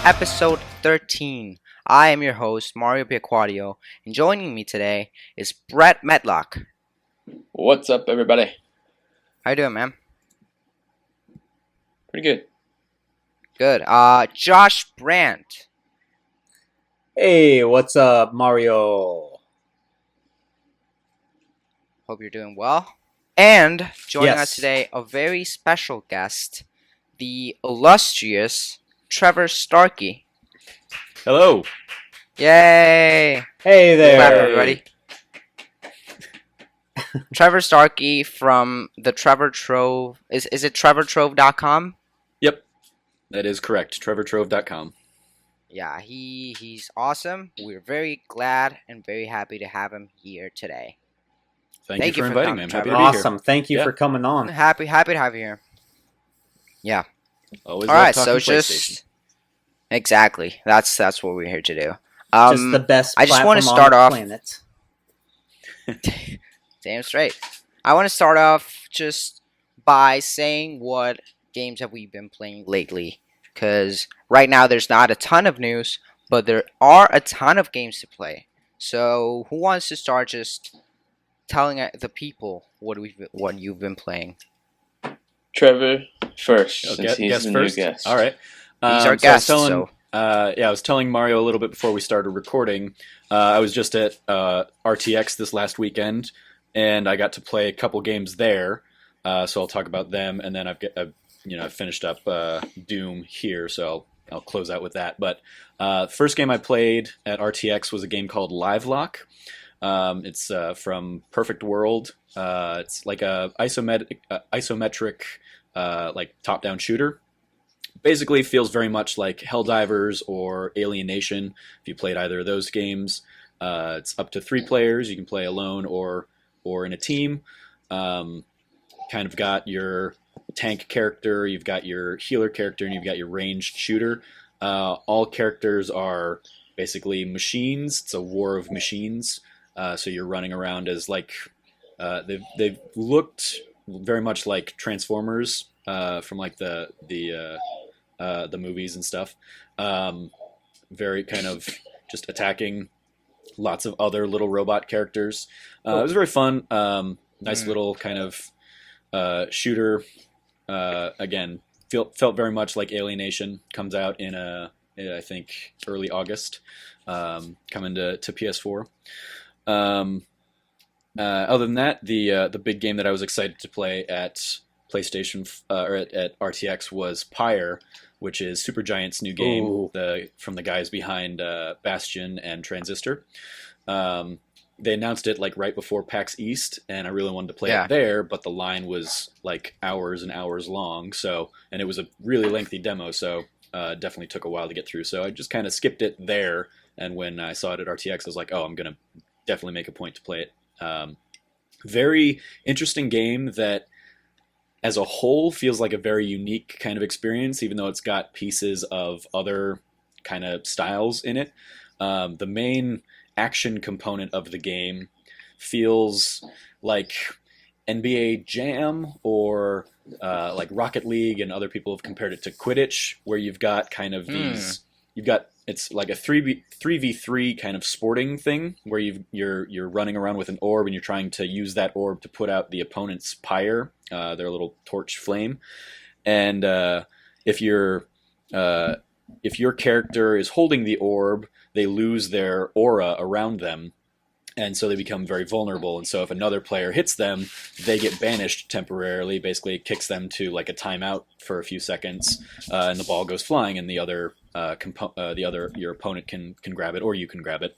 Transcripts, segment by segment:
episode 13. I am your host, Mario Piacquadio, and joining me today is Brett Medlock. What's up, everybody? How you doing, man? Pretty good. Good. Josh Brant. Hey, what's up, Mario? Hope you're doing well. And joining us Yes. today, a very special guest, the illustrious Trevor Starkey. Hello. Yay! Hey there. Clap, everybody. Trevor Starkey from the Trevor Trove. Is it trevortrove.com? Yep, that is correct. trevortrove.com. Yeah, he's awesome. We're very glad and very happy to have him here today. Thank you for inviting me. I'm happy to be Awesome. here. Thank you Yeah. for coming on. Happy to have you here. Yeah. Always All love right, talking so PlayStation. just exactly. That's what we're here to do. Just the best I just wanna platform start on off- the planet. Damn straight. I want to start off just by saying what games have we been playing lately, because right now there's not a ton of news, but there are a ton of games to play. So who wants to start just telling the people what you've been playing? Trevor first, Oh, since he's guest the first? new guest. All right. He's our So I was guest, telling- so I was telling Mario a little bit before we started recording. I was just at RTX this last weekend, and I got to play a couple games there. So I'll talk about them, and then I've finished up Doom here, so I'll close out with that. But first game I played at RTX was a game called Livelock. It's from Perfect World. It's like a isometric like top-down shooter. Basically feels very much like Helldivers or Alienation, if you played either of those games. It's up to 3 players. You can play alone or in a team. Kind of got your tank character, you've got your healer character, and you've got your ranged shooter. All characters are basically machines. It's a war of machines. So you're running around as like they've looked very much like Transformers from like the movies and stuff. Very kind of just attacking lots of other little robot characters. It was very fun. Nice little kind of shooter. Again, felt very much like Alienation. Comes out in I think early August. Coming to PS4. Other than that, the big game that I was excited to play at PlayStation or at RTX was Pyre, which is Supergiant's new game, from the guys behind Bastion and Transistor. They announced it like right before PAX East, and I really wanted to play it there, but the line was like hours and hours long. And it was a really lengthy demo, so definitely took a while to get through. So I just kind of skipped it there, and when I saw it at RTX, I was like, oh, I'm gonna definitely make a point to play it. Very interesting game that as a whole feels like a very unique kind of experience, even though it's got pieces of other kind of styles in it. The main action component of the game feels like NBA Jam or like Rocket League, and other people have compared it to Quidditch, where you've got kind of it's like a 3v3 kind of sporting thing where you're running around with an orb, and you're trying to use that orb to put out the opponent's pyre, their little torch flame. And if your character is holding the orb, they lose their aura around them, and so they become very vulnerable. And so if another player hits them, they get banished temporarily. Basically, it kicks them to like a timeout for a few seconds, and the ball goes flying, and your opponent can grab it, or you can grab it.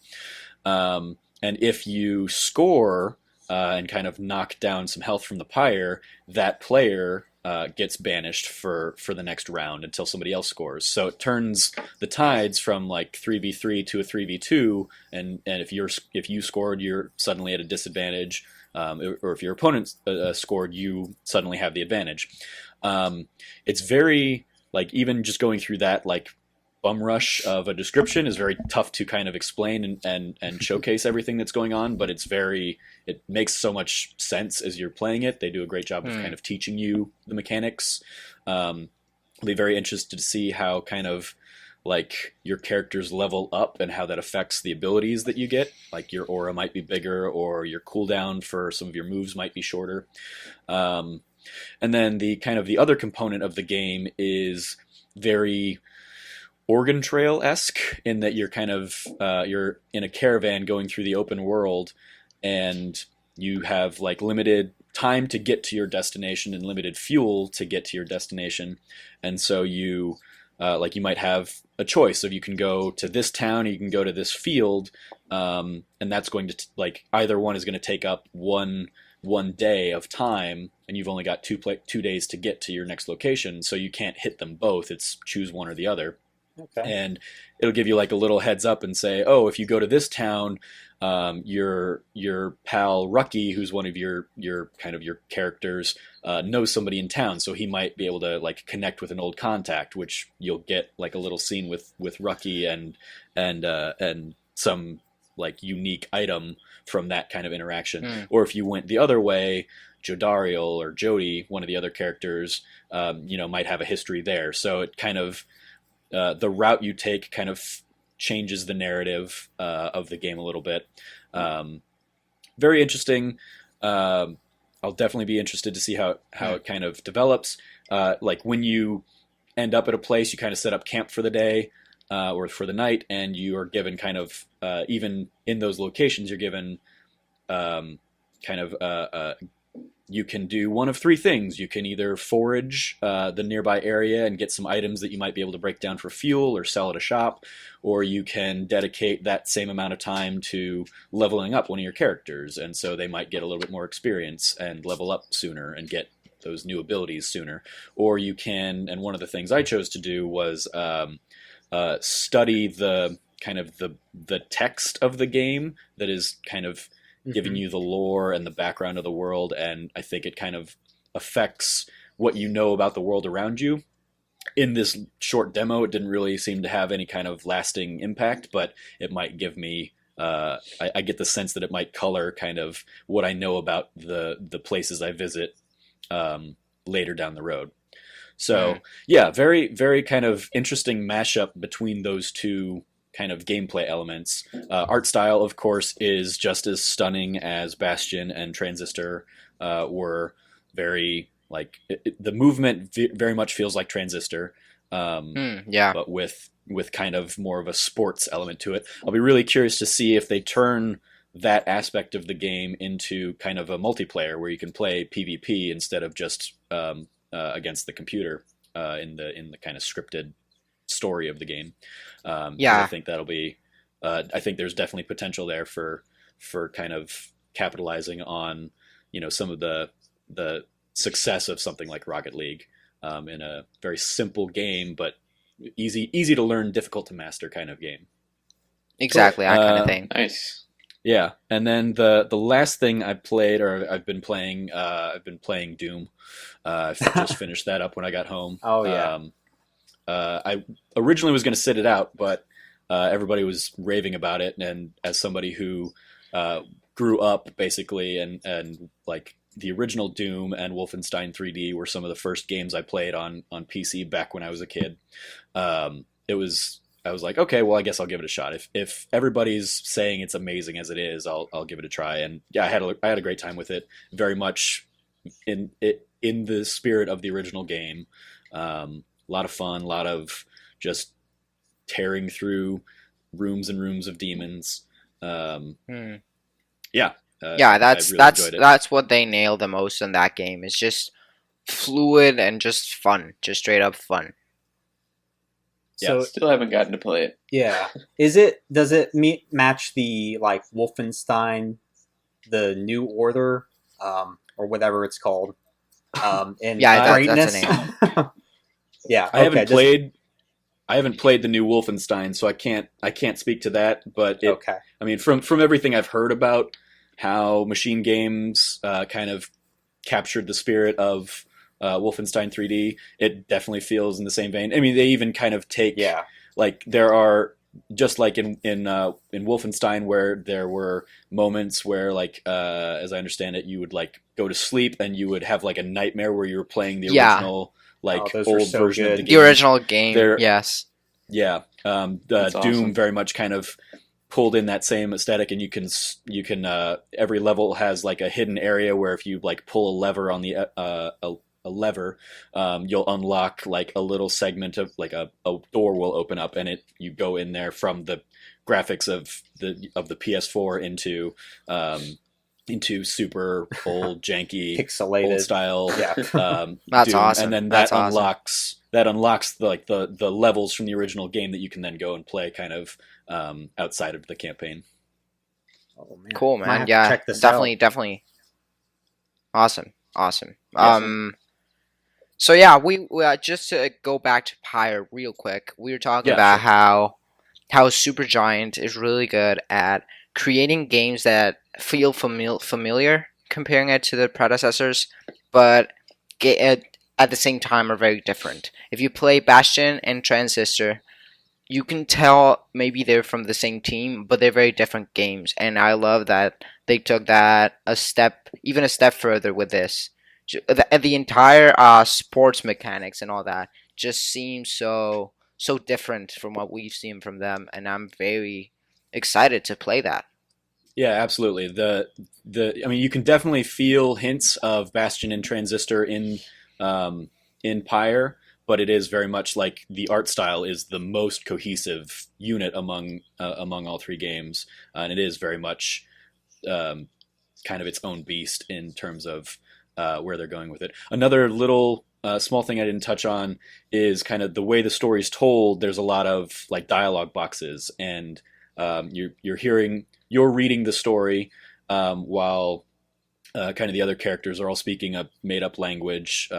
And if you score and kind of knock down some health from the pyre, that player gets banished for the next round until somebody else scores. So it turns the tides from like 3v3 to a 3v2, and if you scored, you're suddenly at a disadvantage, or if your opponent scored, you suddenly have the advantage. It's very, like, even just going through that like bum rush of a description is very tough to kind of explain and showcase everything that's going on, but it makes so much sense as you're playing it. They do a great job of kind of teaching you the mechanics. I'll be very interested to see how kind of like your characters level up and how that affects the abilities that you get. Like your aura might be bigger, or your cooldown for some of your moves might be shorter. And then the other component of the game is very Oregon Trail-esque in that you're you're in a caravan going through the open world, and you have like limited time to get to your destination and limited fuel to get to your destination. And so you might have a choice of, you can go to this town or you can go to this field, and that's going to either one is going to take up one day of time, and you've only got 2 days to get to your next location, so you can't hit them both. It's choose one or the other. Okay. And it'll give you like a little heads up and say, oh, if you go to this town, your pal Rucky, who's one of your characters, knows somebody in town, so he might be able to like connect with an old contact, which you'll get like a little scene with Rucky and some like unique item from that kind of interaction. Or if you went the other way, Jodariel or Jody, one of the other characters, might have a history there. So it kind of the route you take kind of changes the narrative of the game a little bit. Very interesting. I'll definitely be interested to see how it kind of develops. Like when you end up at a place, you kind of set up camp for the day or for the night, and you are given kind of even in those locations, you're given you can do one of 3 things. You can either forage the nearby area and get some items that you might be able to break down for fuel or sell at a shop, or you can dedicate that same amount of time to leveling up one of your characters, and so they might get a little bit more experience and level up sooner and get those new abilities sooner. Or you can, and one of the things I chose to do was study the kind of the text of the game that is kind of giving you the lore and the background of the world, and I think it kind of affects what you know about the world around you. In this short demo, it didn't really seem to have any kind of lasting impact, but it might give me I get the sense that it might color kind of what I know about the places I visit later down the road. So yeah, very, very kind of interesting mashup between those two kind of gameplay elements. Art style, of course, is just as stunning as Bastion and Transistor were. Very like the movement very much feels like Transistor, but with kind of more of a sports element to it. I'll be really curious to see if they turn that aspect of the game into kind of a multiplayer where you can play PvP instead of just against the computer in the kind of scripted story of the game. I think that'll be I think there's definitely potential there for kind of capitalizing on some of the success of something like Rocket League in a very simple game, but easy to learn, difficult to master kind of game. Exactly, that kind of thing. Nice. Yeah, and then the last thing I played, or I've been playing Doom. I just finished that up when I got home. Oh yeah. I originally was going to sit it out, but everybody was raving about it, and as somebody who grew up basically and like the original Doom and Wolfenstein 3D were some of the first games I played on PC back when I was a kid. I was like, okay, well, I guess I'll give it a shot. If everybody's saying it's amazing as it is, I'll give it a try. And yeah, I had a great time with it. Very much in the spirit of the original game. A lot of fun, a lot of just tearing through rooms and rooms of demons. Yeah. That's what they nailed the most in that game. It's just fluid and just fun, just straight up fun. So still haven't gotten to play it. Yeah, does it match the like Wolfenstein, the New Order, or whatever it's called? In that's a name. Yeah, I haven't played the new Wolfenstein, so I can't speak to that. But I mean, from everything I've heard about how Machine Games kind of captured the spirit of Wolfenstein 3D, it definitely feels in the same vein. I mean, they even kind of take like there are just like in Wolfenstein where there were moments where like as I understand it, you would like go to sleep and you would have like a nightmare where you were playing the original old so version of the game. The original game, yes. Yeah, That's Doom awesome. very much kind of pulled in that same aesthetic, and you can every level has like a hidden area where if you like pull a lever on the a lever, you'll unlock like a little segment of like a door will open up, and you go in there from the graphics of the PS4 into super old janky Pixelated. old style Yeah. That's Doom, awesome. and then That's that awesome. unlocks the levels from the original game that you can then go and play kind of outside of the campaign. Oh, man. Cool, Might man. have to Yeah, check this definitely, out. definitely. Awesome. Awesome. Yes, So yeah, we just to go back to Pyre real quick. We were talking Yeah, about sure. how Supergiant is really good at creating games that feel familiar, comparing it to the predecessors, but at the same time are very different. If you play Bastion and Transistor, you can tell maybe they're from the same team, but they're very different games. And I love that they took that even a step further with this. The entire sports mechanics and all that just seems so different from what we've seen from them, and I'm very excited to play that. Yeah, absolutely. I mean, you can definitely feel hints of Bastion and Transistor in Pyre, but it is very much like the art style is the most cohesive unit among all three games, and it is very much kind of its own beast in terms of where they're going with it. Another little small thing I didn't touch on is kind of the way the story's told. There's a lot of like dialogue boxes, and you're reading the story while kind of the other characters are all speaking a made up language,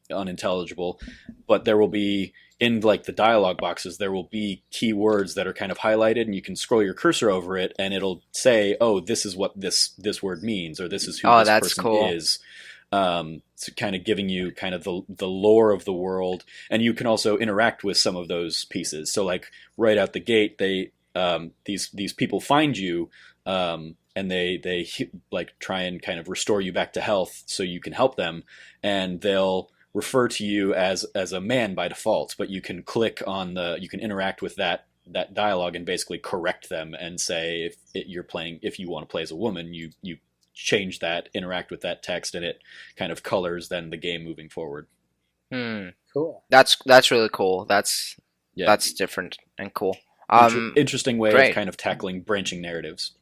unintelligible. But there will be in like the dialogue boxes, there will be key words that are kind of highlighted, and you can scroll your cursor over it, and it'll say, "Oh, this is what this word means," or "This is who Oh, this that's person cool. is." So kind of giving you kind of the lore of the world, and you can also interact with some of those pieces. So like right out the gate, these people find you, and they like try and kind of restore you back to health so you can help them, and they'll refer to you as a man by default, but you can you can interact with that dialogue and basically correct them and say if you want to play as a woman, you change that, interact with that text, and it kind of colors then the game moving forward. Cool. That's really cool. That's Yeah, that's different and cool. interesting way Great. of kind of tackling branching narratives.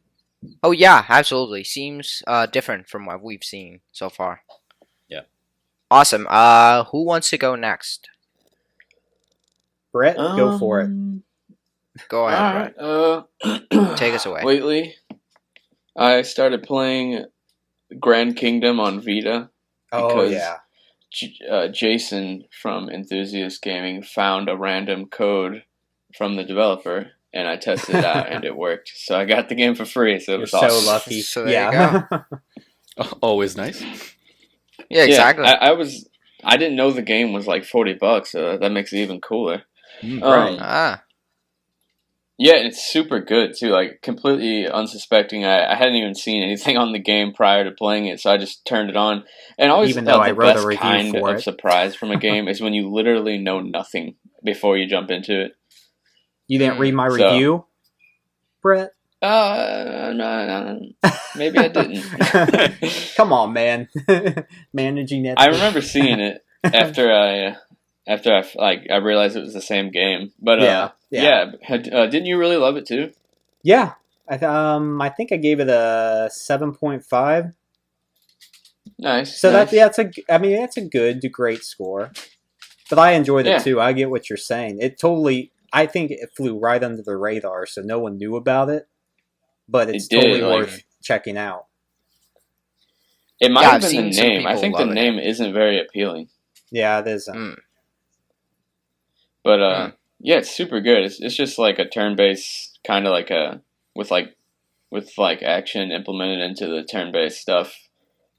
Oh yeah, absolutely. Seems different from what we've seen so far. Yeah. Awesome. Who wants to go next? Brett, go for it. Go ahead, Brett. Alright, Take us away. Lately, I started playing Grand Kingdom on Vita Oh, because yeah. Jason from Enthusiast Gaming found a random code from the developer, and I tested it out, and it worked. So I got the game for free, so it You're was so awesome. lucky. So there yeah. Always nice. Yeah, exactly. Yeah, I didn't know the game was like $40, so that makes it even cooler. Right. Yeah, it's super good too. Like completely unsuspecting. I hadn't even seen anything on the game prior to playing it, so I just turned it on. And always Even though I the wrote a best review kind for of it. surprise from a game is when you literally know nothing before you jump into it. You didn't read my So- review, Brett? No, maybe I didn't. Come on, man. Managing that. I remember seeing it after I realized it was the same game. But Yeah. didn't you really love it too? Yeah. I think I gave it a 7.5. Nice. So nice. that's a good to great score. But I enjoyed Yeah. it too. I get what you're saying. I think it flew right under the radar, so no one knew about it. But it's It did, totally like- worth checking out. It might Yeah, have I've been seen the some name. I people think the loving name isn't very appealing. Yeah, it is. But yeah, it's super good. It's just like a turn-based kind of like with action implemented into the turn-based stuff.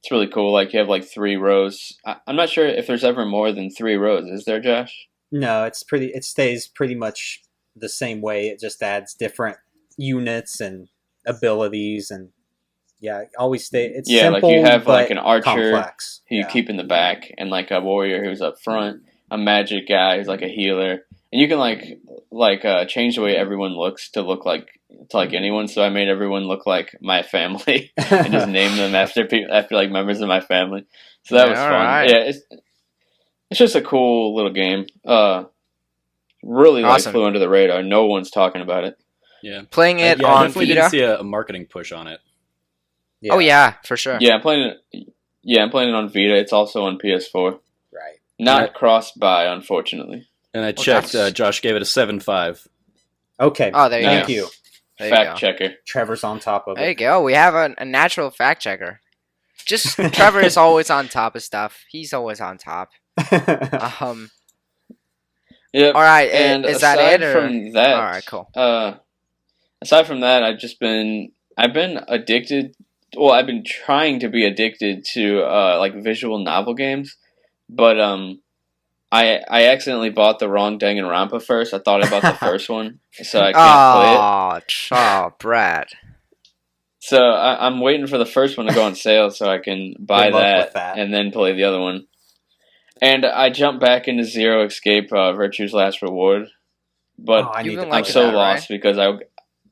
It's really cool. Like you have like 3 rows. I'm not sure if there's ever more than 3 rows. Is there, Josh? No, it stays pretty much the same way. It just adds different units and abilities, and it always it's Yeah, simple, like you have like but an archer complex. who you keep in the back, and like a warrior who's up front, a magic guy who's like a healer, and and you can change the way everyone looks to look like anyone. So I made everyone look like my family and just name them after like members of my family. So that was fun. Right. Yeah, it's just a cool little game. Really Awesome. flew under the radar. No one's talking about it. Yeah, Playing it I on definitely Vita. didn't see a marketing push on it. Yeah. Oh yeah, for sure. Yeah, I'm playing it. Yeah, I'm playing it on Vita. It's also on PS4. Right. Not cross-buy, unfortunately. And I checked. that's- Josh gave it a 7.5. Okay. Oh, there you Thank go. you. There you Fact go. checker. Trevor's on top of There you it. go. We have a natural fact checker. Just Trevor is always on top of stuff. He's always on top. Yep. All right. And Is that aside it? Or? from that, All right. Cool. aside from that, I've been addicted. Well, I've been trying to be addicted to visual novel games, but I accidentally bought the wrong Danganronpa first. I thought I bought the first one, so I can't play it. Oh, Brad. So I'm waiting for the first one to go on sale so I can buy Good luck with that. and then play the other one. And I jumped back into Zero Escape Virtue's Last Reward, but Oh, I You've need been to I'm liking so that, lost because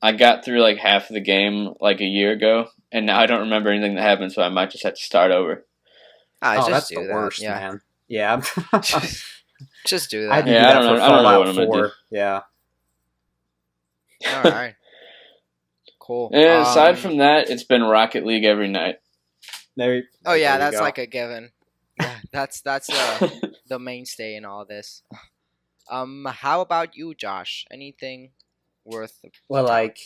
I got through like half of the game like a year ago, and now I don't remember anything that happened, so I might just have to start over. Ah, Oh, just that's do the that. worst, Yeah. man. Yeah. Just do I that. had to Yeah, do I that don't for know- I don't know Fallout what I'm gonna 4. do. Yeah. All right. Cool. And aside from that, it's been Rocket League every night. Oh yeah, there you that's go. like a given. Yeah, that's the mainstay in all this. How about you, Josh? Anything worth? Well, like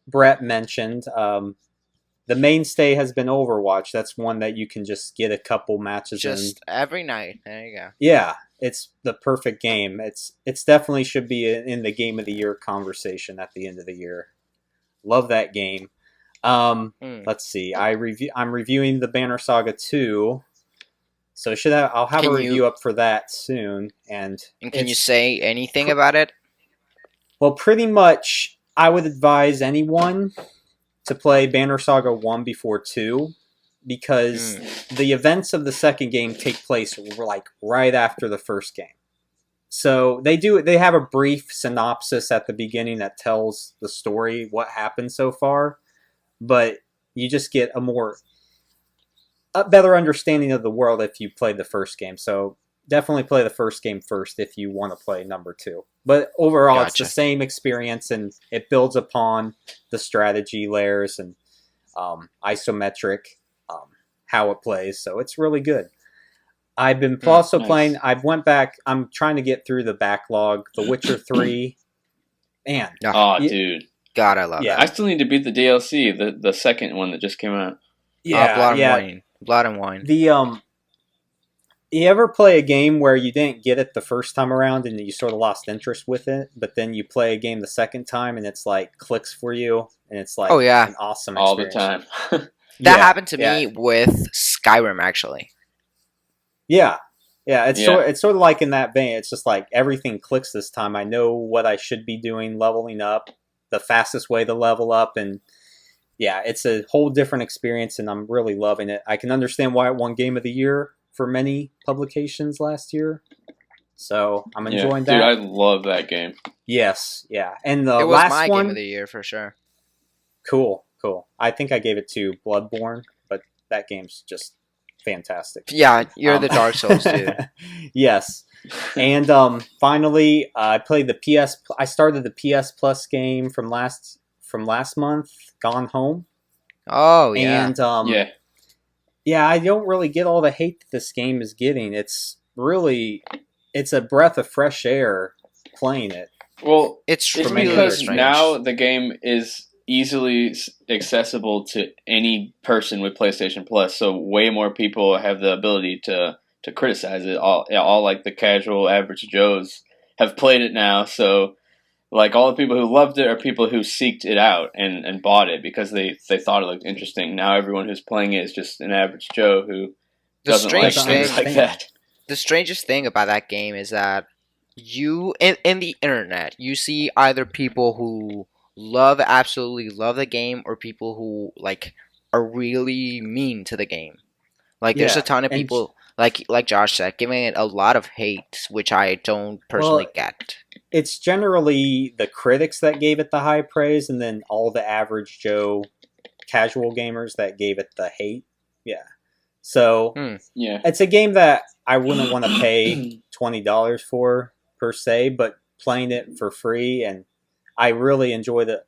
Brett mentioned, the mainstay has been Overwatch. That's one that you can just get a couple matches in. Just every night. There you go. Yeah, it's the perfect game. It's definitely should be in the game of the year conversation at the end of the year. Love that game. Let's see. I'm reviewing the Banner Saga 2. So I'll have Can a you- review up for that soon. And Can you say anything about it? well, pretty much I would advise anyone to play Banner Saga 1 before 2 because the events of the second game take place like right after the first game. So they have a brief synopsis at the beginning that tells the story, what happened so far, but you just get a better understanding of the world if you play the first game. So definitely play the first game first if you want to play number 2. But overall, It's the Gotcha. same experience, and it builds upon the strategy layers and isometric, how it plays. So it's really good. I've been also nice. playing. I'm trying to get through the backlog. The Witcher 3. Man, Oh, Yeah. dude. God, I love Yeah. I still need to beat the DLC, the second one that just came out. that. Blood and Wine. The you ever play a game where you didn't get it the first time around and you sort of lost interest with it, but then you play a game the second time and it's like clicks for you and it's like Oh, yeah. an awesome All the experience. time. That Yeah, happened to yeah. me with Skyrim, actually. Yeah. Yeah, it's Yeah. sort of like in that vein. It's just like everything clicks this time. I know what I should be doing, leveling up, the fastest way to level up, and yeah, it's a whole different experience, and I'm really loving it. I can understand why it won Game of the Year for many publications last year, so I'm enjoying Dude, that. I love that game. Yes, yeah, and the It was last my one, game of the year for sure. cool. I think I gave it to Bloodborne, but that game's just fantastic. Yeah, you're the Dark Souls dude. Yes. And finally, I played the PS. I started the PS Plus game from last month, Gone Home. Oh yeah. And Yeah. I don't really get all the hate that this game is getting. It's a breath of fresh air playing it. Well, It's it's really because strange. now the game is easily accessible to any person with PlayStation Plus, so way more people have the ability to criticize it. All like the casual average Joes have played it now, so like all the people who loved it are people who seeked it out and bought it because they thought it looked interesting. Now everyone who's playing it is just an average Joe who The doesn't like strange things thing, like that. the strangest thing about that game is that you in the internet you see either people who absolutely love the game or people who like are really mean to the game. Like there's Yeah, a ton of and- people like Josh said giving it a lot of hate, which I don't personally get. it's generally the critics that gave it the high praise, and then all the average Joe casual gamers that gave it the hate. Yeah. So Yeah. it's a game that I wouldn't want to pay $20 for per se, but playing it for free, and I really enjoy the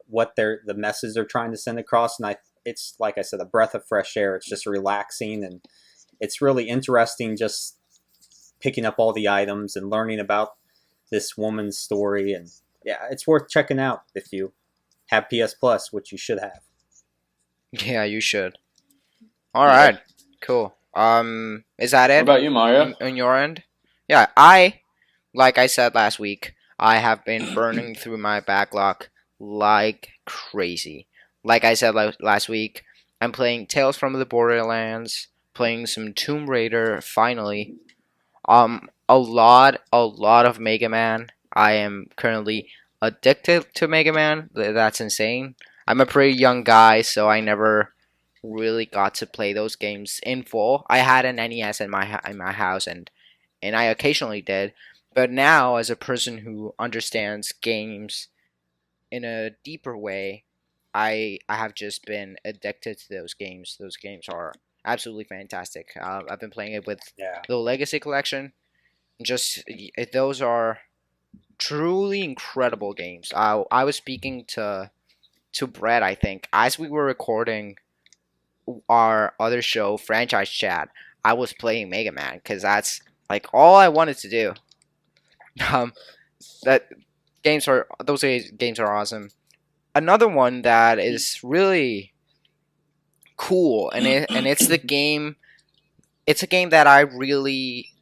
message they're trying to send across, and it's like I said, a breath of fresh air. It's just relaxing, and it's really interesting just picking up all the items and learning about this woman's story, and yeah, it's worth checking out if you have PS Plus, which you should have. Yeah, you should. All right, cool. Is that it? What about you, Mario? On your end? Yeah, like I said last week, I have been burning through my backlog like crazy. Like I said last week, I'm playing Tales from the Borderlands, playing some Tomb Raider finally. A lot of Mega Man. I am currently addicted to Mega Man. That's insane. I'm a pretty young guy, so I never really got to play those games in full. I had an NES in my house, and I occasionally did. But now, as a person who understands games in a deeper way, I have just been addicted to those games. Those games are absolutely fantastic. I've been playing it with the Legacy Collection. Those are truly incredible games. I was speaking to Brett, I think, as we were recording our other show, Franchise Chat. I was playing Mega Man because that's like all I wanted to do. Those games are awesome. Another one that is really cool, and it's the game. It's a game that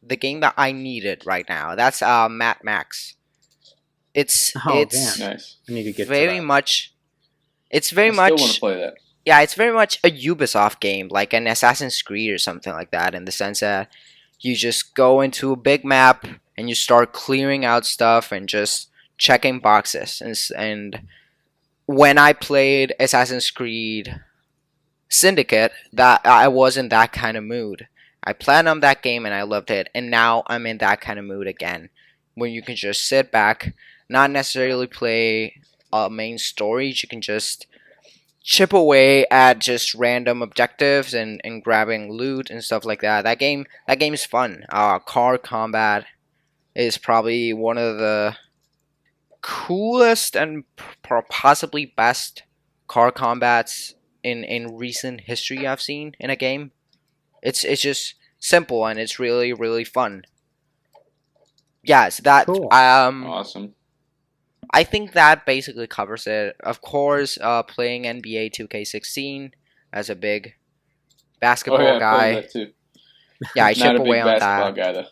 the game that I needed right now. That's Mad Max. It's Nice. I need to get very to that. much. It's very I much. still want to play that. Yeah, it's very much a Ubisoft game, like an Assassin's Creed or something like that, in the sense that you just go into a big map and you start clearing out stuff and just checking boxes. And when I played Assassin's Creed Syndicate, that I was in that kind of mood. I platinumed that game and I loved it, and now I'm in that kind of mood again, where you can just sit back, not necessarily play main stories. You can just chip away at just random objectives and grabbing loot and stuff like that. That game is fun. Car combat is probably one of the coolest and possibly best car combats in recent history I've seen in a game. It's just simple and it's really, really fun. Yeah, so that Cool. Awesome. I think that basically covers it. Of course, playing NBA 2K16 as a big basketball guy. That too. Yeah, I Not chip a big away on basketball that. guy though.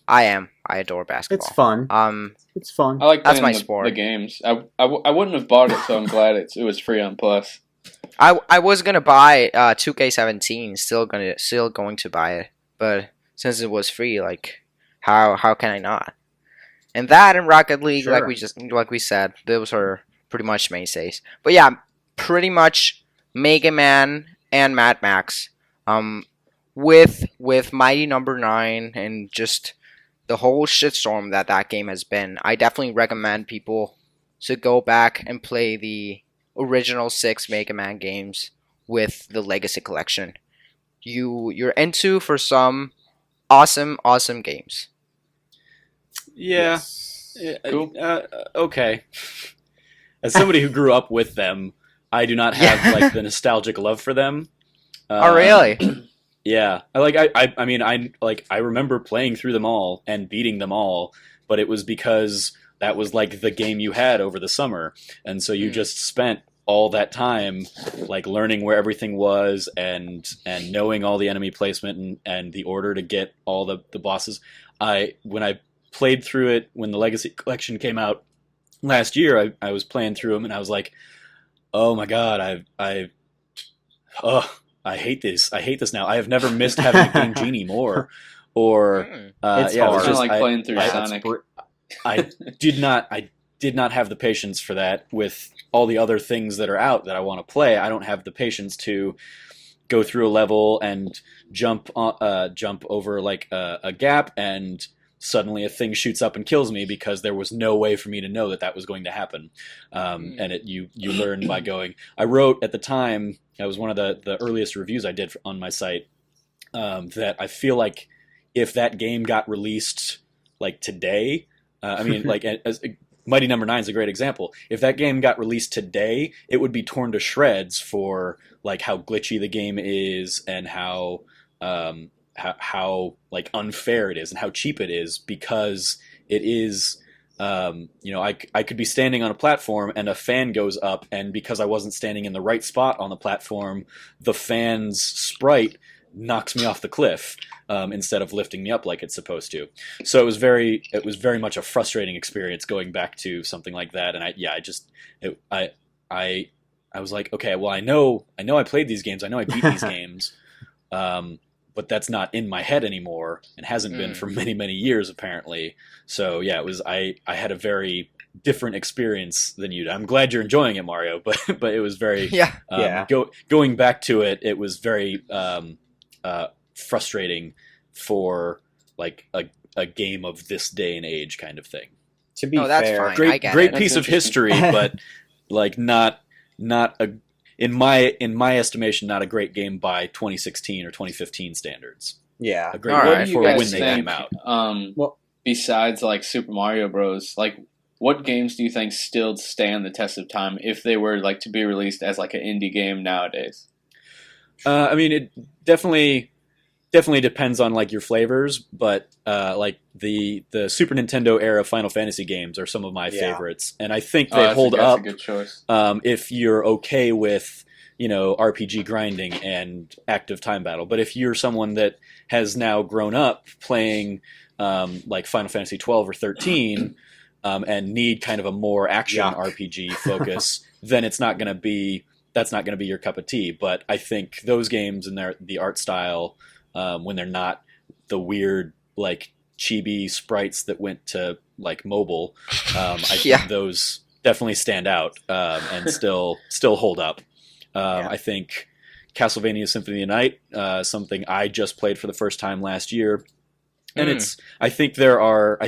I am. I adore basketball. It's fun. It's fun. I like That's playing my sport. the games. I wouldn't have bought it, so I'm glad it was free on Plus. I was gonna buy 2K17. Still going to buy it, but since it was free, like how can I not? And that and Rocket League, Sure. like we said, those are pretty much mainstays. But yeah, pretty much Mega Man and Mad Max, with Mighty Number 9 and just the whole shitstorm that game has been. I definitely recommend people to go back and play the original 6 Mega Man games with the Legacy Collection. You're into for some awesome games. Yeah. Yes. Cool. Okay. As somebody who grew up with them, I do not have like the nostalgic love for them. Oh really? Yeah. I remember playing through them all and beating them all, but it was because that was like the game you had over the summer, and so you just spent all that time like learning where everything was and knowing all the enemy placement and the order to get all the bosses. When I played through it when the Legacy Collection came out last year, I was playing through them and I was like, oh my god, I hate this. I hate this now. I have never missed having a Game Genie more. Or It's yeah, it hard. was Kind of just, like playing through I- Sonic. I did not have the patience for that with all the other things that are out that I want to play. I don't have the patience to go through a level and jump over like a gap and suddenly a thing shoots up and kills me because there was no way for me to know that that was going to happen. And you learn by going. I wrote at the time, that was one of the earliest reviews I did on my site, that I feel like if that game got released like today, like as Mighty Number 9 is a great example. If that game got released today, it would be torn to shreds for like how glitchy the game is and how like unfair it is and how cheap it is, because it is I could be standing on a platform and a fan goes up, and because I wasn't standing in the right spot on the platform, the fan's sprite knocks me off the cliff instead of lifting me up like it's supposed to. So it was very much a frustrating experience going back to something like that. And I was like, okay, well, I know I played these games, I know I beat these games, but that's not in my head anymore and hasn't been for many, many years apparently. So yeah, I had a very different experience than you. I'm glad you're enjoying it, Mario, but it was very going back to it. It was very frustrating for like a game of this day and age kind of thing. To be fair, great piece of history, but like not in my estimation, not a great game by 2016 or 2015 standards. Yeah, a great game for when they came out. Besides like Super Mario Bros., like what games do you think still stand the test of time if they were like to be released as like an indie game nowadays? It definitely depends on like your flavors, but like the Super Nintendo era Final Fantasy games are some of my favorites, and I think they hold up. That's a good choice. If you're okay with RPG grinding and active time battle, but if you're someone that has now grown up playing like Final Fantasy 12 or 13 and need kind of a more action RPG focus, then that's not going to be your cup of tea. But I think those games and the art style, when they're not the weird like chibi sprites that went to like mobile, I think those definitely stand out and still hold up. I think Castlevania Symphony of the Night, something I just played for the first time last year, and I think there are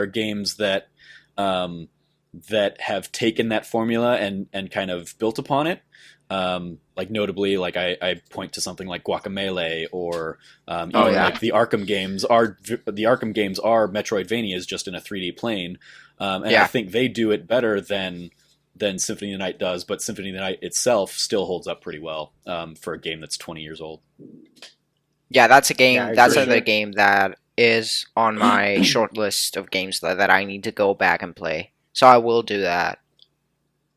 games that have taken that formula and kind of built upon it. Like notably, like I point to something like Guacamelee or like the Arkham games are Metroidvanias just in a 3D plane, and I think they do it better than Symphony of the Night does. But Symphony of the Night itself still holds up pretty well for a game that's 20 years old. Yeah, that's a game. That's another game that is on my short list of games that I need to go back and play. So I will do that.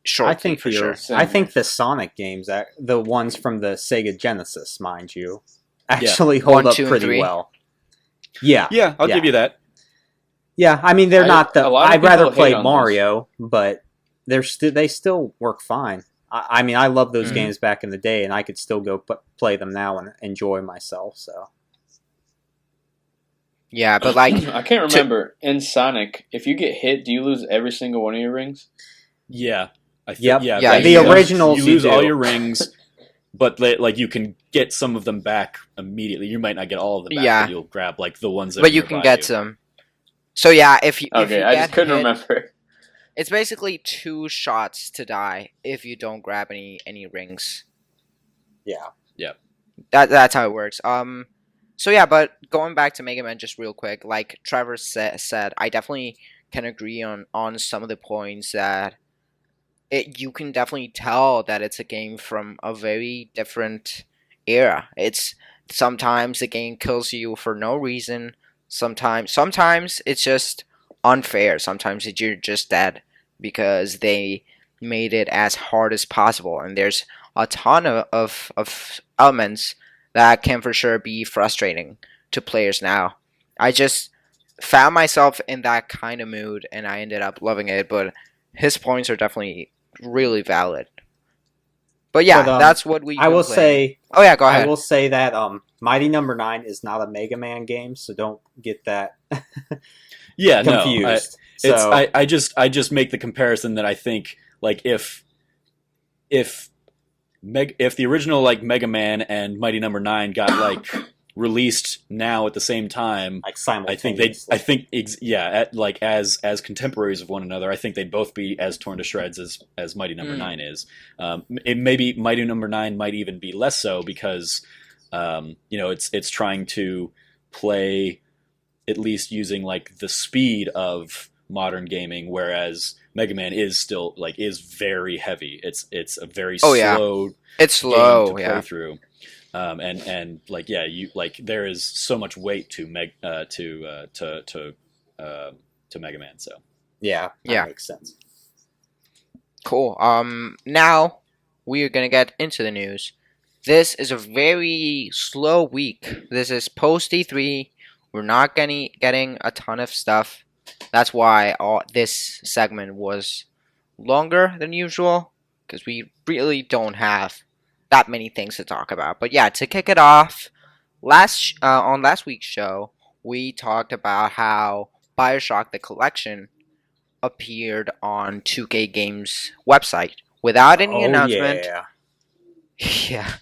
Shortly, I think for sure. I think the Sonic games, the ones from the Sega Genesis, mind you, actually hold up pretty well. Yeah, I'll give you that. Yeah, I mean they're not the. I'd rather play Mario, but they still work fine. I mean, I love those games back in the day, and I could still go play them now and enjoy myself. So. Yeah, but like I can't remember in Sonic, if you get hit, do you lose every single one of your rings? Yeah. The originals, you lose all your rings, but like you can get some of them back immediately. You might not get all of them back, but you'll grab like the ones that. But you can get some. So yeah, if you I just couldn't remember. It's basically 2 shots to die if you don't grab any rings. Yeah. That's how it works. So yeah, but going back to Mega Man just real quick, like Trevor said, I definitely can agree on some of the points that you can definitely tell that it's a game from a very different era. It's sometimes the game kills you for no reason. Sometimes it's just unfair. Sometimes you're just dead because they made it as hard as possible, and there's a ton of elements that can for sure be frustrating to players now. I just found myself in that kind of mood, and I ended up loving it, but his points are definitely really valid. But yeah, that's what we. I will say. Oh yeah, go ahead. I will say that Mighty Number 9 is not a Mega Man game, so don't get that. Confused. I just make the comparison that I think like if the original like Mega Man and Mighty Number 9 got like released now at the same time, Like I think as contemporaries of one another, I think they'd both be as torn to shreds as Mighty Number Nine is. It maybe Mighty Number Nine might even be less so because it's trying to play at least using like the speed of modern gaming, whereas Mega Man is still is very heavy. It's a very slow. It's slow game to play through. There is so much weight to Mega Man. So that makes sense. Cool. Now we are gonna get into the news. This is a very slow week. This is post E3. We're not getting a ton of stuff. That's why this segment was longer than usual, because we really don't have that many things to talk about. But yeah, to kick it off, on last week's show, we talked about how BioShock the Collection appeared on 2K Games' website without any announcement. Yeah.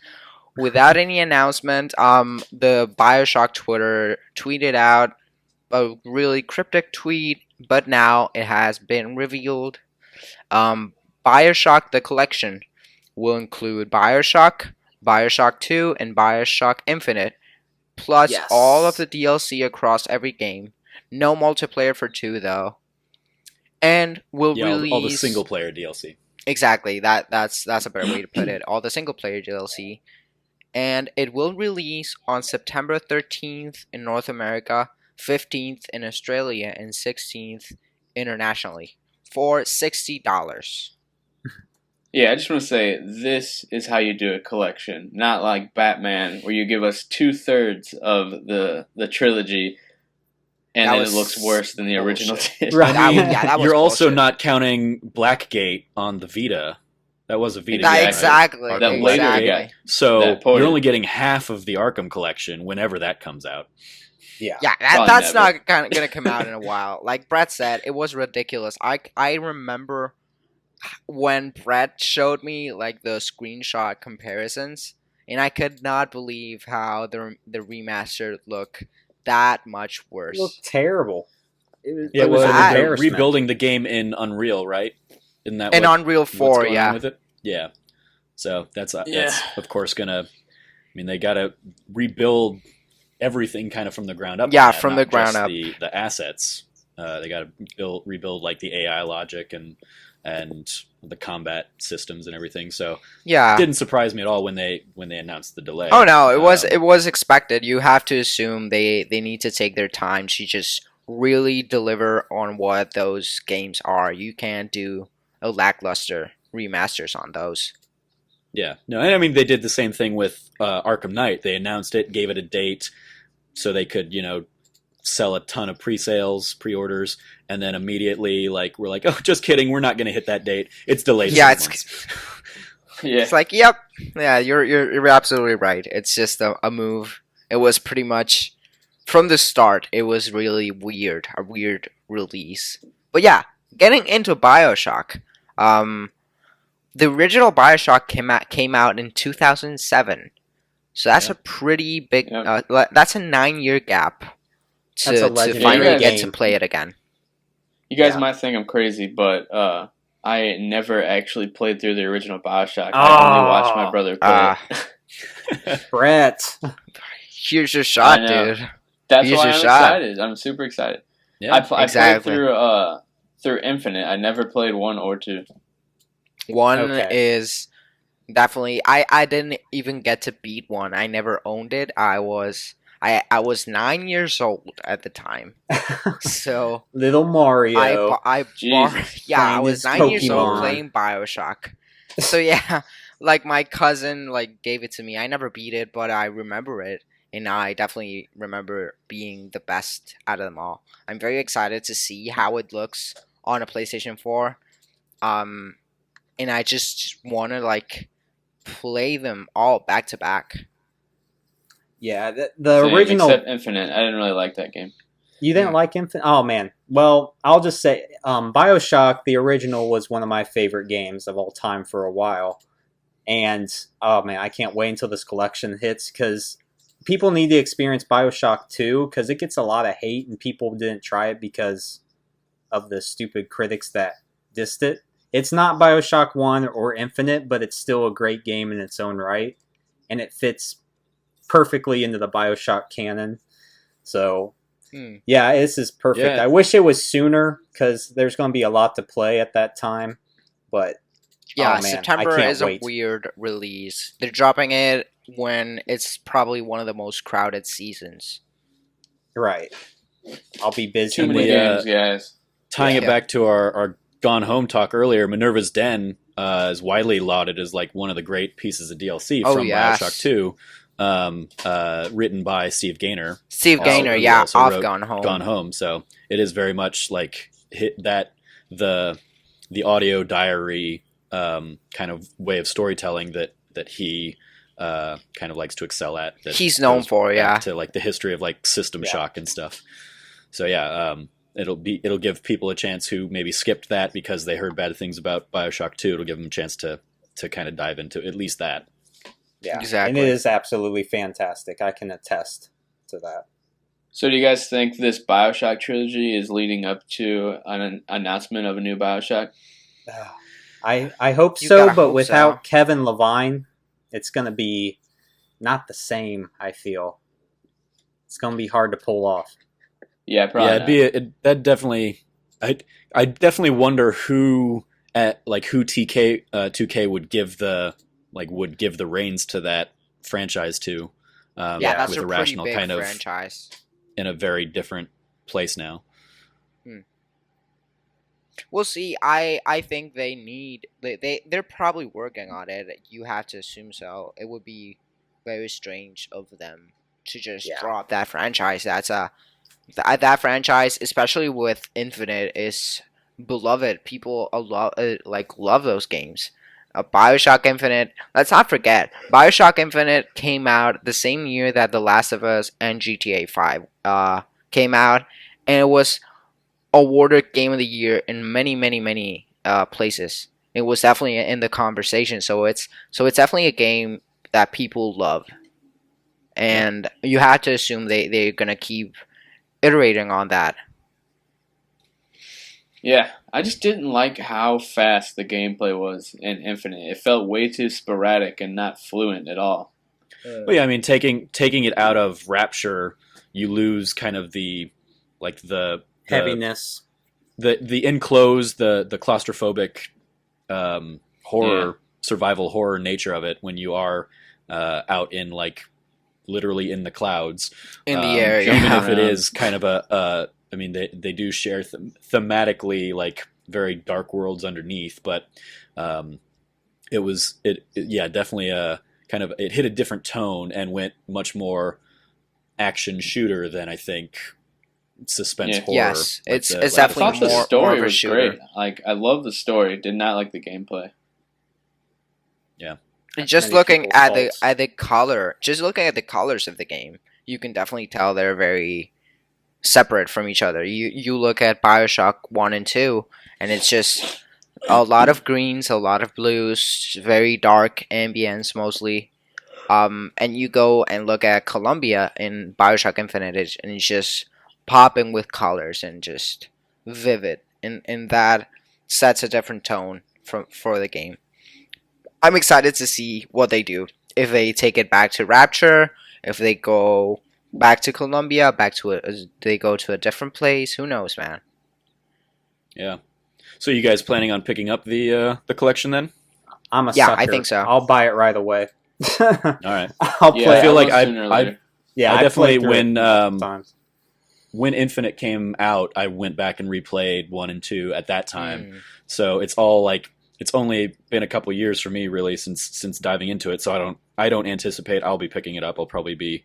Without any announcement, the BioShock Twitter tweeted out a really cryptic tweet, but now it has been revealed. BioShock the Collection will include BioShock, BioShock 2, and BioShock Infinite, plus all of the DLC across every game. No multiplayer for 2, though. And will release... all the single-player DLC. Exactly, that's a better way to put it. All the single-player DLC. And it will release on September 13th in North America, 15th in Australia, and 16th internationally for $60. Yeah, I just want to say this is how you do a collection, not like Batman, where you give us 2/3 of the trilogy, and then it looks worse than the original did. Right. That was You're also bullshit. not counting Blackgate on the Vita. That was a Vita That game. exactly. Right? That later exactly. guy. So That ported. you're only getting half of the Arkham collection whenever that comes out. Yeah, Probably that's never. not going to come out in a while. Like Brett said, it was ridiculous. I remember when Brett showed me like the screenshot comparisons, and I could not believe how the remastered look that much worse. It looked terrible. It Yeah, was an that. embarrassment. Rebuilding the game in Unreal, right? Isn't that in Unreal what's 4, going yeah. on with it? Yeah. So that's Yeah. of course gonna. I mean, they gotta rebuild everything kind of from the ground up. Yeah, on that, from not the ground just up. The assets. They gotta rebuild like the AI logic and the combat systems and everything. So Yeah. it didn't surprise me at all when they announced the delay. Oh no, it was expected. You have to assume they need to take their time to just really deliver on what those games are. You can't do a lackluster remasters on those. Yeah, no, and I mean they did the same thing with Arkham Knight. They announced it, gave it a date, so they could sell a ton of pre-orders, and then immediately we're like, oh, just kidding, we're not going to hit that date. It's delayed. Yeah, 6 months. Yeah. It's like, yep, yeah, you're absolutely right. It's just a move. It was pretty much from the start. It was really weird, a weird release. But yeah, getting into BioShock. The original BioShock came out in 2007, so that's a pretty big. Yeah. That's a 9-year gap That's a to legendary finally get game. to play it again. You guys Yeah. might think I'm crazy, but I never actually played through the original BioShock. I only watched my brother play it. Brett. Here's your shot, I know. dude. That's Use why your I'm shot. excited. I'm super excited. Yeah, I exactly. played through Infinite. I never played 1 or 2. One Okay. is definitely. I didn't even get to beat 1. I never owned it. I was 9 years old at the time, so Little Mario. Jesus. I Playing was his 9 years old Pokemon. playing BioShock. So yeah, like my cousin gave it to me. I never beat it, but I remember it, and I definitely remember being the best out of them all. I'm very excited to see how it looks on a PlayStation 4. And I just want to play them all back to back. Yeah, the Same, original. except Infinite. I didn't really like that game. You didn't like Infinite? Oh, man. Well, I'll just say BioShock, the original, was one of my favorite games of all time for a while. And, oh, man, I can't wait until this collection hits because people need to experience BioShock 2 because it gets a lot of hate and people didn't try it because of the stupid critics that dissed it. It's not BioShock 1 or Infinite, but it's still a great game in its own right. And it fits perfectly into the BioShock canon. So, yeah, this is perfect. Yeah. I wish it was sooner because there's going to be a lot to play at that time. But, Yeah, oh man, September I can't is wait. a weird release. They're dropping it when it's probably one of the most crowded seasons. Right. I'll be busy Too many with games, guys. Tying it Yeah. back to our Gone Home talk earlier, Minerva's Den is widely lauded as like one of the great pieces of DLC Oh, from yes. Bioshock 2, written by Steve Gaynor. Steve Also, Gaynor, who yeah, also off wrote Gone Home. Gone Home. So it is very much like the audio diary kind of way of storytelling that he kind of likes to excel at. That He's known goes for, back yeah. to like the history of like System Yeah. Shock and stuff. So yeah, it'll give people a chance who maybe skipped that because they heard bad things about Bioshock 2. It'll give them a chance to kind of dive into at least that. Yeah, Exactly. and it is absolutely fantastic. I can attest to that. So do you guys think this Bioshock trilogy is leading up to an announcement of a new Bioshock? I hope You so, gotta but hope without so. Kevin Levine, it's going to be not the same, I feel. It's going to be hard to pull off. Yeah, probably. Yeah, that definitely. I definitely wonder who TK 2K would give the reins to that franchise to. Yeah, Yeah, that's with a pretty Irrational big kind of franchise. in a very different place now. We'll see. I think they're probably working on it. You have to assume so. It would be very strange of them to just Yeah. drop that franchise. That franchise, especially with Infinite, is beloved. People love those games. Bioshock Infinite. Let's not forget, Bioshock Infinite came out the same year that The Last of Us and GTA 5 came out, and it was awarded Game of the Year in many places. It was definitely in the conversation. So it's definitely a game that people love, and you have to assume they're gonna keep iterating on that. Yeah, I just didn't like how fast the gameplay was in Infinite. It felt way too sporadic and not fluent at all. Well, yeah, I mean, taking it out of Rapture, you lose kind of the Heaviness. the enclosed, the claustrophobic horror, survival horror nature of it when you are out in like literally in the clouds, In the air, even yeah. if it is kind of I mean, they do share thematically like very dark worlds underneath, but it definitely kind of it hit a different tone and went much more action shooter than I think suspense Yeah. horror. Yes, like it's the it's I Last of definitely thought the Us. more story of a was shooter. great. Like, I love the story. Did not like the gameplay. And just Many looking people's at faults. the color, just looking at the colors of the game, you can definitely tell they're very separate from each other. You look at BioShock 1 and 2, and it's just a lot of greens, a lot of blues, very dark ambience mostly. And you go and look at Columbia in BioShock Infinite, and it's just popping with colors and just vivid, and that sets a different tone for the game. I'm excited to see what they do. If they take it back to Rapture, if they go back to Columbia, they go to a different place. Who knows, man? Yeah. So you guys planning on picking up the collection then? I'm a Yeah, sucker. I think so. I'll buy it right away. All right. I'll Yeah, play I feel like sooner or later. Yeah, I I've definitely played through it multiple times. when Infinite came out, I went back and replayed 1 and 2 at that time. Mm. So it's all like it's only been a couple years for me really since diving into it. So I don't anticipate I'll be picking it up. I'll probably be,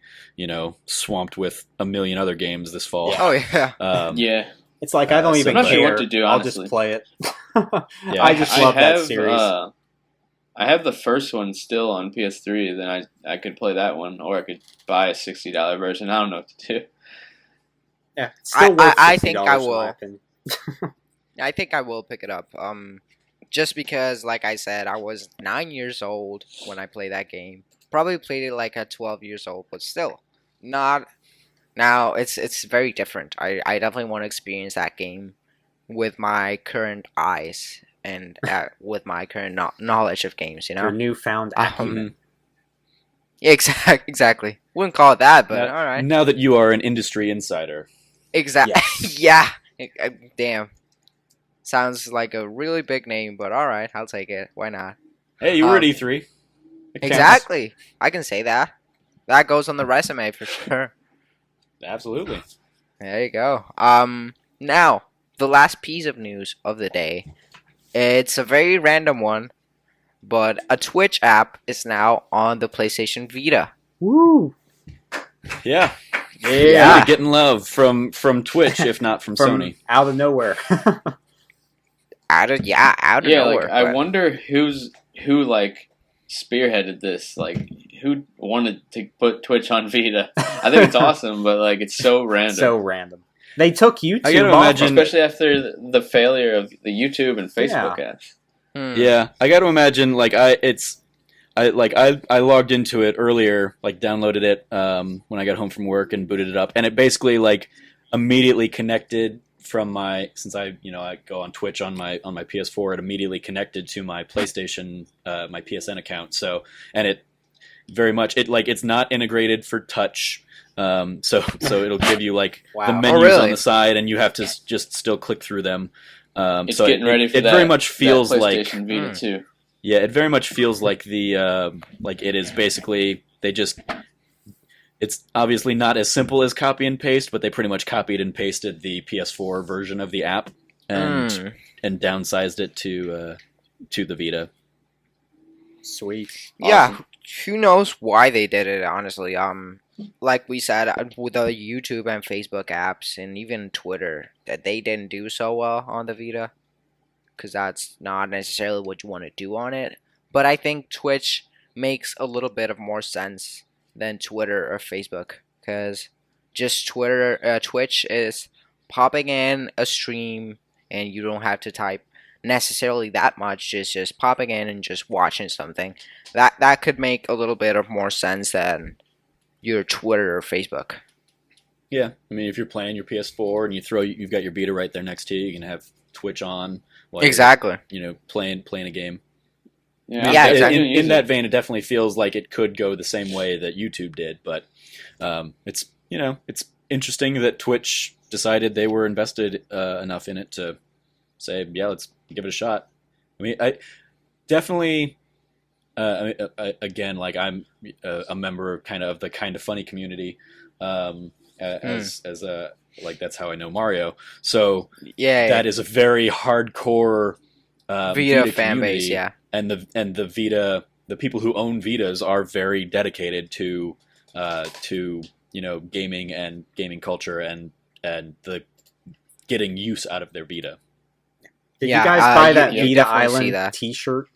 swamped with a million other games this fall. Oh yeah. Yeah. It's like I don't so even I'm not care. sure what to do, I'll honestly. just play it. Yeah. I just love that series. I have the first one still on PS3. Then I could play that one, or I could buy a $60 version. I don't know what to do. Yeah, it's still worth I think I $60 in my will. opinion. I think I will pick it up. Just because, like I said, I was 9 years old when I played that game. Probably played it like at 12 years old, but still, not now. It's very different. I definitely want to experience that game with my current eyes and with my current knowledge of games. Your newfound Um, acumen. Yeah, exactly. Wouldn't call it that, but now, all right. now that you are an industry insider. Exactly. Yes. Yeah. Damn. Sounds like a really big name, but all right, I'll take it. Why not? Hey, you were at E3. It counts. Exactly. I can say that. That goes on the resume for sure. Absolutely. There you go. Now the last piece of news of the day. It's a very random one, but a Twitch app is now on the PlayStation Vita. Woo! Yeah. Yeah. Really getting love from Twitch, if not from Sony. Out of nowhere. Out of Yeah, nowhere. like I but- wonder who like spearheaded this. Like who wanted to put Twitch on Vita? I think it's awesome, but like it's so random. So random. They took YouTube I gotta off. imagine- Especially after the failure of the YouTube and Facebook apps. Yeah, I got to imagine I logged into it earlier, like downloaded it when I got home from work and booted it up, and it basically like immediately connected from since I go on Twitch on my PS4, it immediately connected to my PlayStation my PSN account. So and it very much it's not integrated for touch. So it'll give you like Wow. the Oh, menus really? on the side, and you have to just still click through them. It's So getting ready for it that. very much feels that like PlayStation Vita too. yeah, it very much feels like the like it is basically it's obviously not as simple as copy and paste, but they pretty much copied and pasted the PS4 version of the app and downsized it to the Vita. Sweet. Yeah, Awesome. who knows why they did it, honestly. Like we said, with the YouTube and Facebook apps and even Twitter, that they didn't do so well on the Vita, because that's not necessarily what you want to do on it. But I think Twitch makes a little bit of more sense than Twitter or Facebook, because just Twitch is popping in a stream, and you don't have to type necessarily that much. Just popping in and just watching something. That could make a little bit of more sense than your Twitter or Facebook. Yeah, I mean, if you're playing your PS4 and you've got your Vita right there next to you, you can have Twitch on while Exactly. you're, playing a game. Yeah, Yeah, I'm exactly. definitely In using that vein, it definitely feels like it could go the same way that YouTube did, but it's interesting that Twitch decided they were invested enough in it to say, yeah, let's give it a shot. I mean, I definitely. Again, like I'm a member of the kind of funny community, as a like that's how I know Mario. So Yeah. that is a very hardcore Vita fan community, base. Yeah. and the Vita, the people who own Vitas are very dedicated to gaming and gaming culture and the getting use out of their Vita. Did Yeah, you guys buy that you Vita definitely see Island that. T-shirt?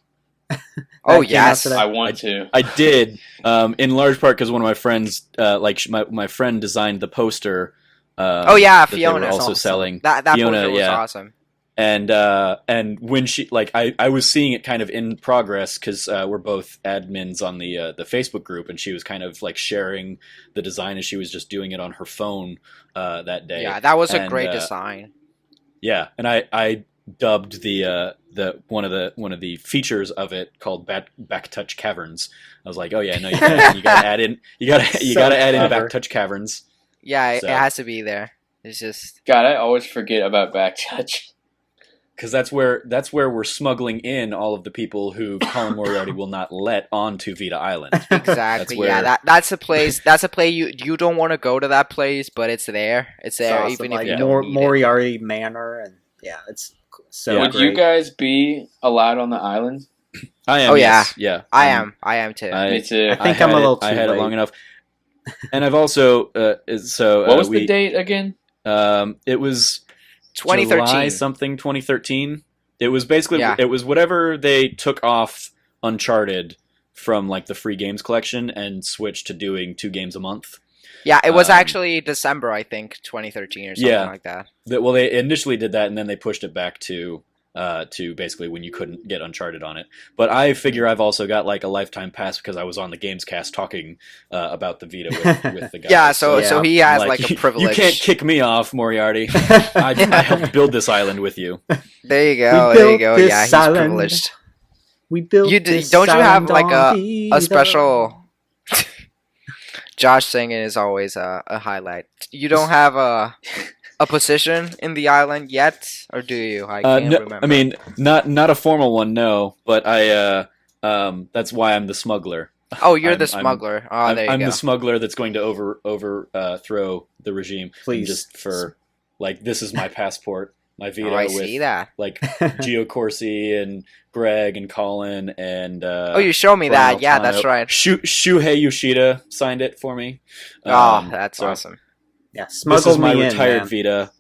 Oh That came out yes. today? I want to. I did, in large part because one of my friends, my friend designed the poster. Oh yeah, that they Fiona. were also awesome. selling. That Fiona, poster was yeah. awesome. And when she I was seeing it kind of in progress because we're both admins on the Facebook group, and she was kind of like sharing the design as she was just doing it on her phone that day. Yeah, that was a And, great design. Yeah, and I dubbed the one of the features of it called back touch caverns. I was like, oh yeah, no, you gotta add in So add in clever. back touch caverns. Yeah, it So- has to be there. It's just God, I always forget about Backtouch. Because that's where we're smuggling in all of the people who Colin Moriarty will not let onto Vita Island. exactly. where- Yeah, that's a place. That's a place you don't want to go to that place, but it's there. It's there, It's awesome, even if like you don't need it. Moriarty Manor, and yeah, it's so Yeah. Would great. you guys be allowed on the island? I am. Oh, yes, yeah. I am too. Me too. I think had I'm a little I too had late. it long enough, and I've also What was the date again? It was 2013. July something 2013. It was basically Yeah. it was whatever they took off Uncharted from like the free games collection and switched to doing 2 games a month. Yeah, it was Um, actually December, I think, 2013 or something yeah. like that. Well, they initially did that, and then they pushed it back to to basically when you couldn't get Uncharted on it. But I figure I've also got like a lifetime pass because I was on the Gamescast talking about the Vita with the guys. Yeah, so he has like a You privilege. can't kick me off, Moriarty. I helped build this island with you. There you go. We There you built go. this Yeah, he's island. privileged. We built Don't you have like a special? Josh singing is always a highlight. You don't have a position in the island yet, or do you? I can't No, remember. I mean, not a formal one, no. But that's why I'm the smuggler. Oh, you're the I'm- smuggler. Oh, I'm, there you I'm go. the smuggler that's going to overthrow the regime. Please. Just for like, this is my passport, my Vita Oh, I with see that. like Gio Corsi and Greg and Colin and Oh, you showed me Brian that. Yeah, Altano. that's right. Shuhei Yoshida signed it for me. Oh, that's so awesome. Yeah, This smuggle is my me retired in, man. Vita.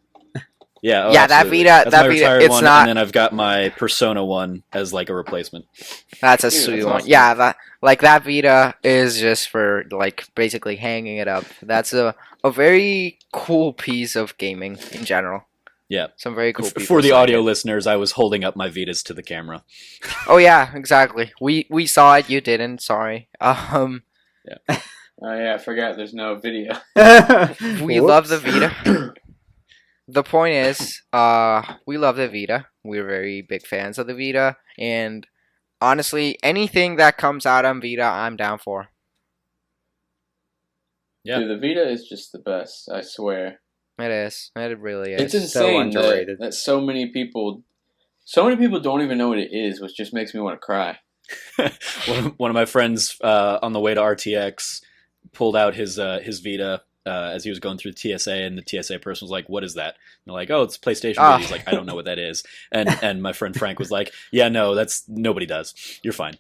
Yeah, Yeah, that absolutely. Vita- That's that my Vita, retired it's one, not- and then I've got my Persona one as like a replacement. That's a Dude, sweet that's one. awesome. Yeah, that Vita is just for like basically hanging it up. That's a very cool piece of gaming in general. Yeah. Some very cool people For the signed audio it. listeners, I was holding up my Vitas to the camera. Oh yeah, exactly. We saw it. You didn't. Sorry. Oh yeah, I forgot. There's no video. We love the Vita. The point is, we love the Vita. We're very big fans of the Vita, and honestly, anything that comes out on Vita, I'm down for. Yeah. Dude, the Vita is just the best. I swear. It is. It really is. It's insane underrated. that so many people don't even know what it is, which just makes me want to cry. One of my friends on the way to RTX pulled out his Vita as he was going through the TSA, and the TSA person was like, "What is that?" And they're like, "Oh, it's PlayStation Vita." He's like, "I don't know what that is." And my friend Frank was like, "Yeah, no, that's nobody does. You're fine."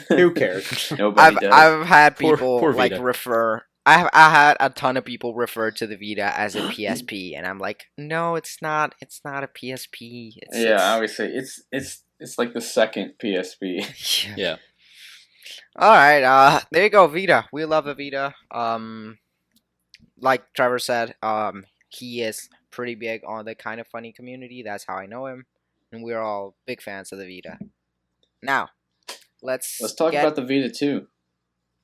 Who cares? Nobody does. I've had Poor people like Vita. refer. I had a ton of people refer to the Vita as a PSP, and I'm like, no, it's not. It's not a PSP. Obviously, it's like the second PSP. Yeah. All right. There you go, Vita. We love the Vita. Like Trevor said, he is pretty big on the kind of funny community. That's how I know him, and we're all big fans of the Vita. Now, let's talk about the Vita too.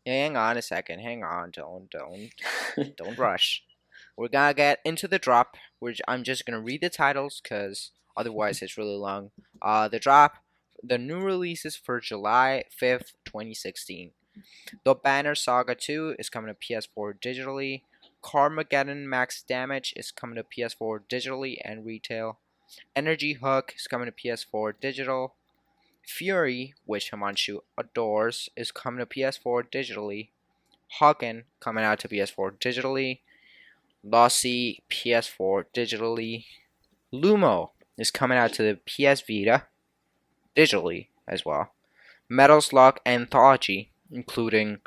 Hang on a second. Hang on. Don't rush. We're gonna get into the drop. I'm just gonna read the titles because otherwise it's really long. The drop. The new releases for July 5th, 2016. The Banner Saga 2 is coming to PS4 digitally. Carmageddon Max Damage is coming to PS4 digitally and retail. Energy Hook is coming to PS4 digital. Fury, which Himanshu adores, is coming to PS4 digitally. Haken coming out to PS4 digitally. Lossy PS4 digitally. Lumo is coming out to the PS Vita digitally as well. Metal Slug Anthology, including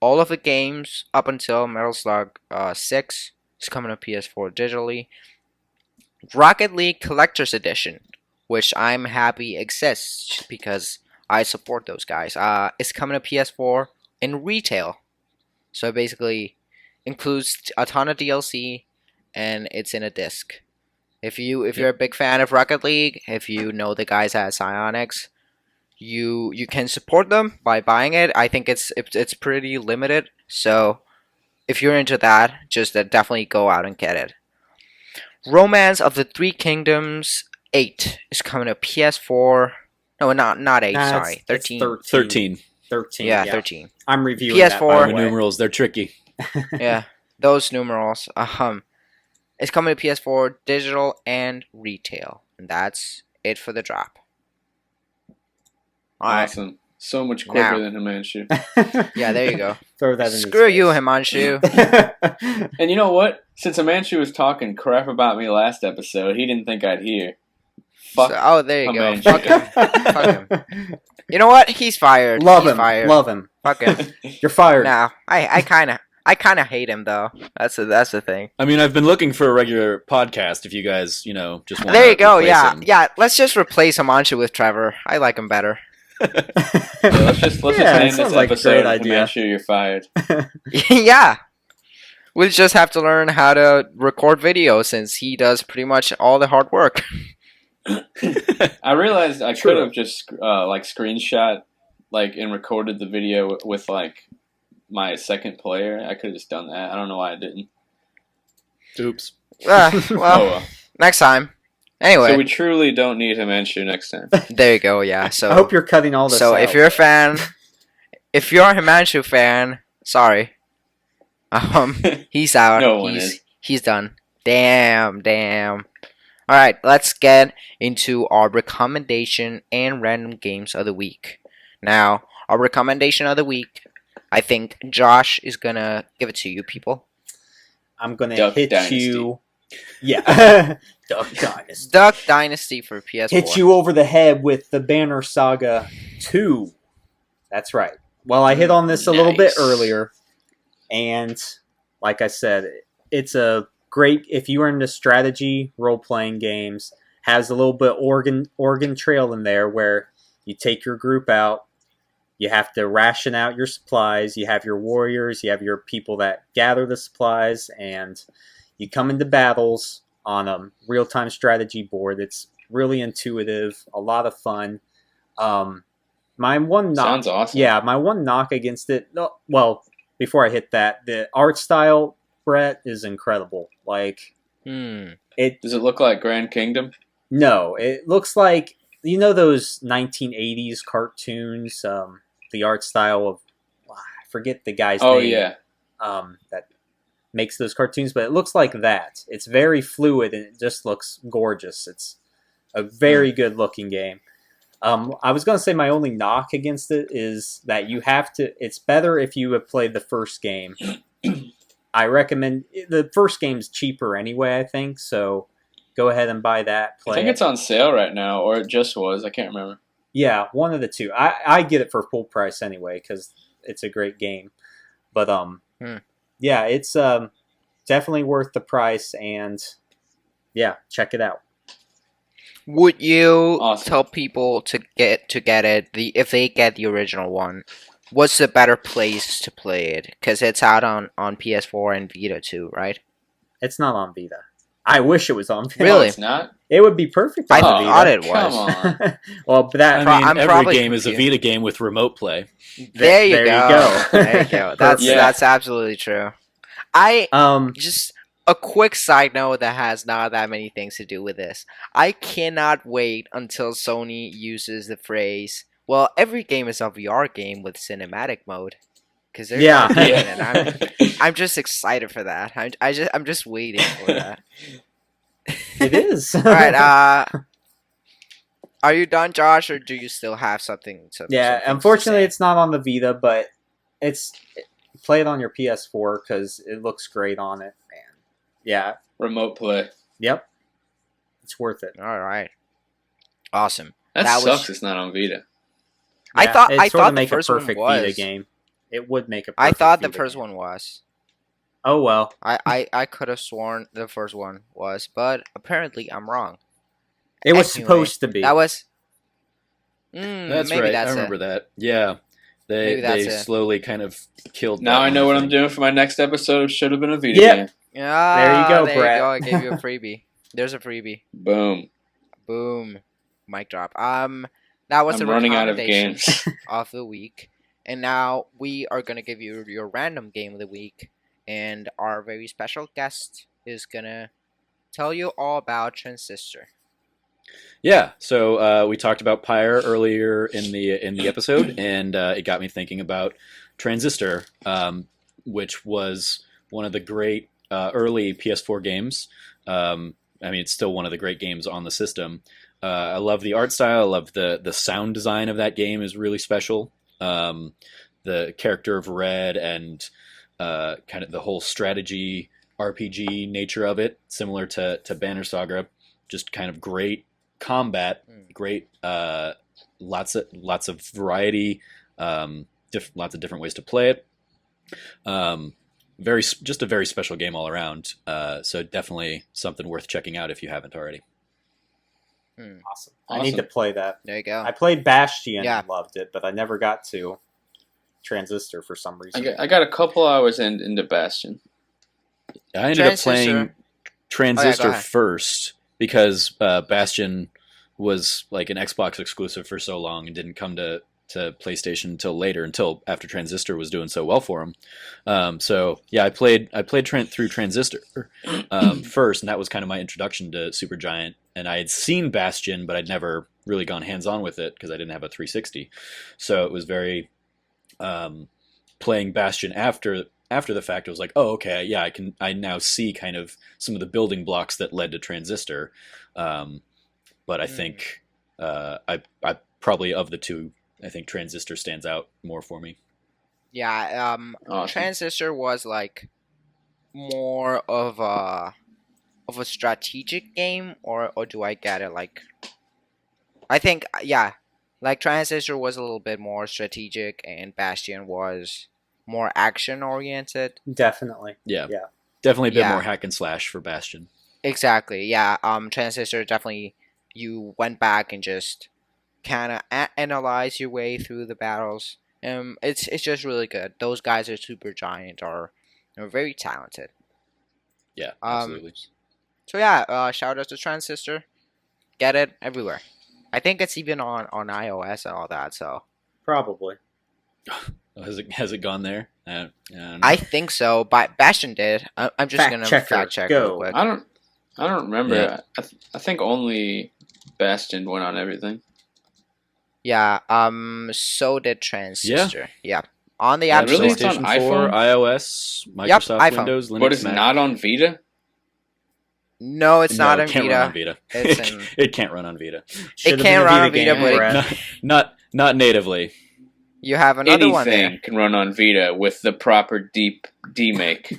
all of the games up until Metal Slug 6, is coming to PS4 digitally. Rocket League Collector's Edition, which I'm happy exists because I support those guys, is coming to PS4 in retail. So it basically includes a ton of DLC, and it's in a disc. If you're a big fan of Rocket League, if you know the guys at Psyonix, you can support them by buying it. I think it's pretty limited, so if you're into that, just definitely go out and get it. Romance of the Three Kingdoms 8 is coming to PS4. No, not 8. Sorry, 13. 13. 13. Yeah, 13. I'm reviewing PS4. that, by Roman the way. numerals, they're tricky. Yeah, those numerals. It's coming to PS4 digital and retail, and that's it for the drop. All right. Awesome. So much quicker Now. than Himanshu. Yeah, there you go. Throw that in his Screw you, face. Himanshu. And you know what? Since Himanshu was talking crap about me last episode, he didn't think I'd hear. Fuck. So- there you go. Himanshu. Fuck him. Fuck him. You know what? He's fired. Love He's him. Fired. Love him. Fuck him. You're fired. No, I kind of hate him though. That's the thing. I mean, I've been looking for a regular podcast. If you guys, just want There you go. Yeah. Let's just replace Himanshu with Trevor. I like him better. Let's just Yeah, it name this sounds like a episode great idea. Himanshu, you're fired. Yeah. We just have to learn how to record video since he does pretty much all the hard work. I realized I True. could have just screenshot and recorded the video with my second player. I could have just done that. I don't know why I didn't. Oops. Well, Oh well. next time. Anyway, So we truly don't need to mention next time. there you go. Yeah. So I hope you're cutting all this So out. if you're a fan, if you're a Himanshu fan, sorry. He's out. No one is. He's done. Damn. All right, let's get into our recommendation and random games of the week. Now, our recommendation of the week, I think Josh is gonna give it to you, people. I'm gonna Duck hit Dynasty. you. Yeah, Duck Dynasty. Duck Dynasty for PS4. Hit you over the head with the Banner Saga 2. That's right. Well, I hit on this a little bit Nice. earlier, and like I said, it's a great if you are into strategy role-playing games. Has a little bit Oregon Trail in there where you take your group out. You have to ration out your supplies. You have your warriors. You have your people that gather the supplies, and you come into battles on a real-time strategy board. It's really intuitive, a lot of fun. My one knock, Sounds awesome. yeah, my one knock against it. Well, before I hit that, the art style, Brett, is incredible. Like it. Does it look like Grand Kingdom? No, it looks like those 1980s cartoons. The art style of I forget the guy's Oh name. yeah. That makes those cartoons, but it looks like that. It's very fluid and it just looks gorgeous. It's a very good looking game. I was going to say my only knock against it is that you have to. It's better if you have played the first game. I recommend the first game's cheaper anyway. I think so. Go ahead and buy that. Play I think it. it's on sale right now, or it just was. I can't remember. Yeah, one of the two. I get it for full price anyway because it's a great game. But yeah, it's definitely worth the price, and yeah, check it out. Would you Awesome. tell people to get it? If they get the original one, what's the better place to play it? Because it's out on PS4 and Vita too, right? It's not on Vita. I wish it was on Vita. Really? No, it's not. It would be perfect on I Vita. thought it Come was. on. Well, but that I mean, I'm every probably game is a confused. Vita game with remote play. There you There you go. go. There you go. That's Yeah. that's absolutely true. I just a quick side note that has not that many things to do with this. I cannot wait until Sony uses the phrase, well, every game is a VR game with cinematic mode. Because they're Yeah. gonna do it, and I'm just excited for that. I'm just waiting for that. it is. All right, are you done, Josh, or do you still have something? Yeah, unfortunately, it's not on the Vita, but play it on your PS4 because it looks great on it. Man, yeah, Remote play. yep, it's worth it. all right. Awesome. That, That was- sucks. It's not on Vita. I Yeah, thought it'd I sort thought of the make first a one perfect was. Vita game. It would make a. I Perfect thought the Vita first game. one was. Oh well, I could have sworn the first one was, but apparently I'm wrong. it was Anyway, supposed to be. That was. That's maybe right. That's I remember it. that. Yeah. Maybe They that's it. slowly kind of killed Now that I know whole what I'm thing. doing for my next episode. Should have been a Vita Yep. game. Ah, go, there Brett. you go. I gave you a freebie. There's a freebie. Boom. Boom. Mic drop. That was I'm the running out of recommendation games. of the week, and now we are gonna give you your random game of the week, and our very special guest is gonna tell you all about Transistor. Yeah, so we talked about Pyre earlier in the episode, and it got me thinking about Transistor, which was one of the great early PS4 games. I mean, it's still one of the great games on the system. I love the art style. I love the sound design of that game is really special. The character of Red and kind of the whole strategy RPG nature of it, similar to Banner Saga, just kind of great combat, great lots of variety, lots of different ways to play it. Just a very special game all around. So definitely something worth checking out if you haven't already. Awesome. I need to play that. There you go. I played Bastion Yeah. and loved it, but I never got to Transistor for some reason. I got a couple hours into Bastion. I ended up playing Transistor. Transistor Oh, yeah, go ahead. first because Bastion was like an Xbox exclusive for so long and didn't come to PlayStation until after Transistor was doing so well for him. So yeah, I played through Transistor first, and that was kind of my introduction to Supergiant. And I had seen Bastion, but I'd never really gone hands on with it because I didn't have a 360. So it was very playing Bastion after the fact. It was like, oh, okay, yeah, I now see kind of some of the building blocks that led to Transistor. But I think I probably of the two, I think Transistor stands out more for me. Yeah, Awesome. Transistor was like more of a strategic game, or do I get it? Like, I think like Transistor was a little bit more strategic, and Bastion was more action oriented. Definitely. Yeah. Yeah. Definitely a bit Yeah. more hack and slash for Bastion. Exactly. Yeah. Transistor definitely, you went back and just kind of analyze your way through the battles. It's just really good. Those guys are Supergiant are very talented. Yeah, absolutely. So yeah, shout out to Transistor. Get it everywhere. I think it's even on iOS and all that. So Probably. Has it gone there? I don't know. I think so. But Bastion did. I'm just Fact gonna checker, fact check go. real quick. I don't remember. Yeah. I think only Bastion went on everything. Yeah. So did Transistor. Yeah. On the Yeah, App really? Store. It's on PlayStation 4, iPhone? iOS, Yep, Microsoft iPhone. Windows, Linux, But it's Mac. not on Vita? No, it's No, not it in can't Vita. run on Vita. It's in- It can't run on Vita. Should've can't been a run on Vita Vita, game, but it- Brett. Not natively. You have another one there. Anything can run on Vita with the proper deep demake.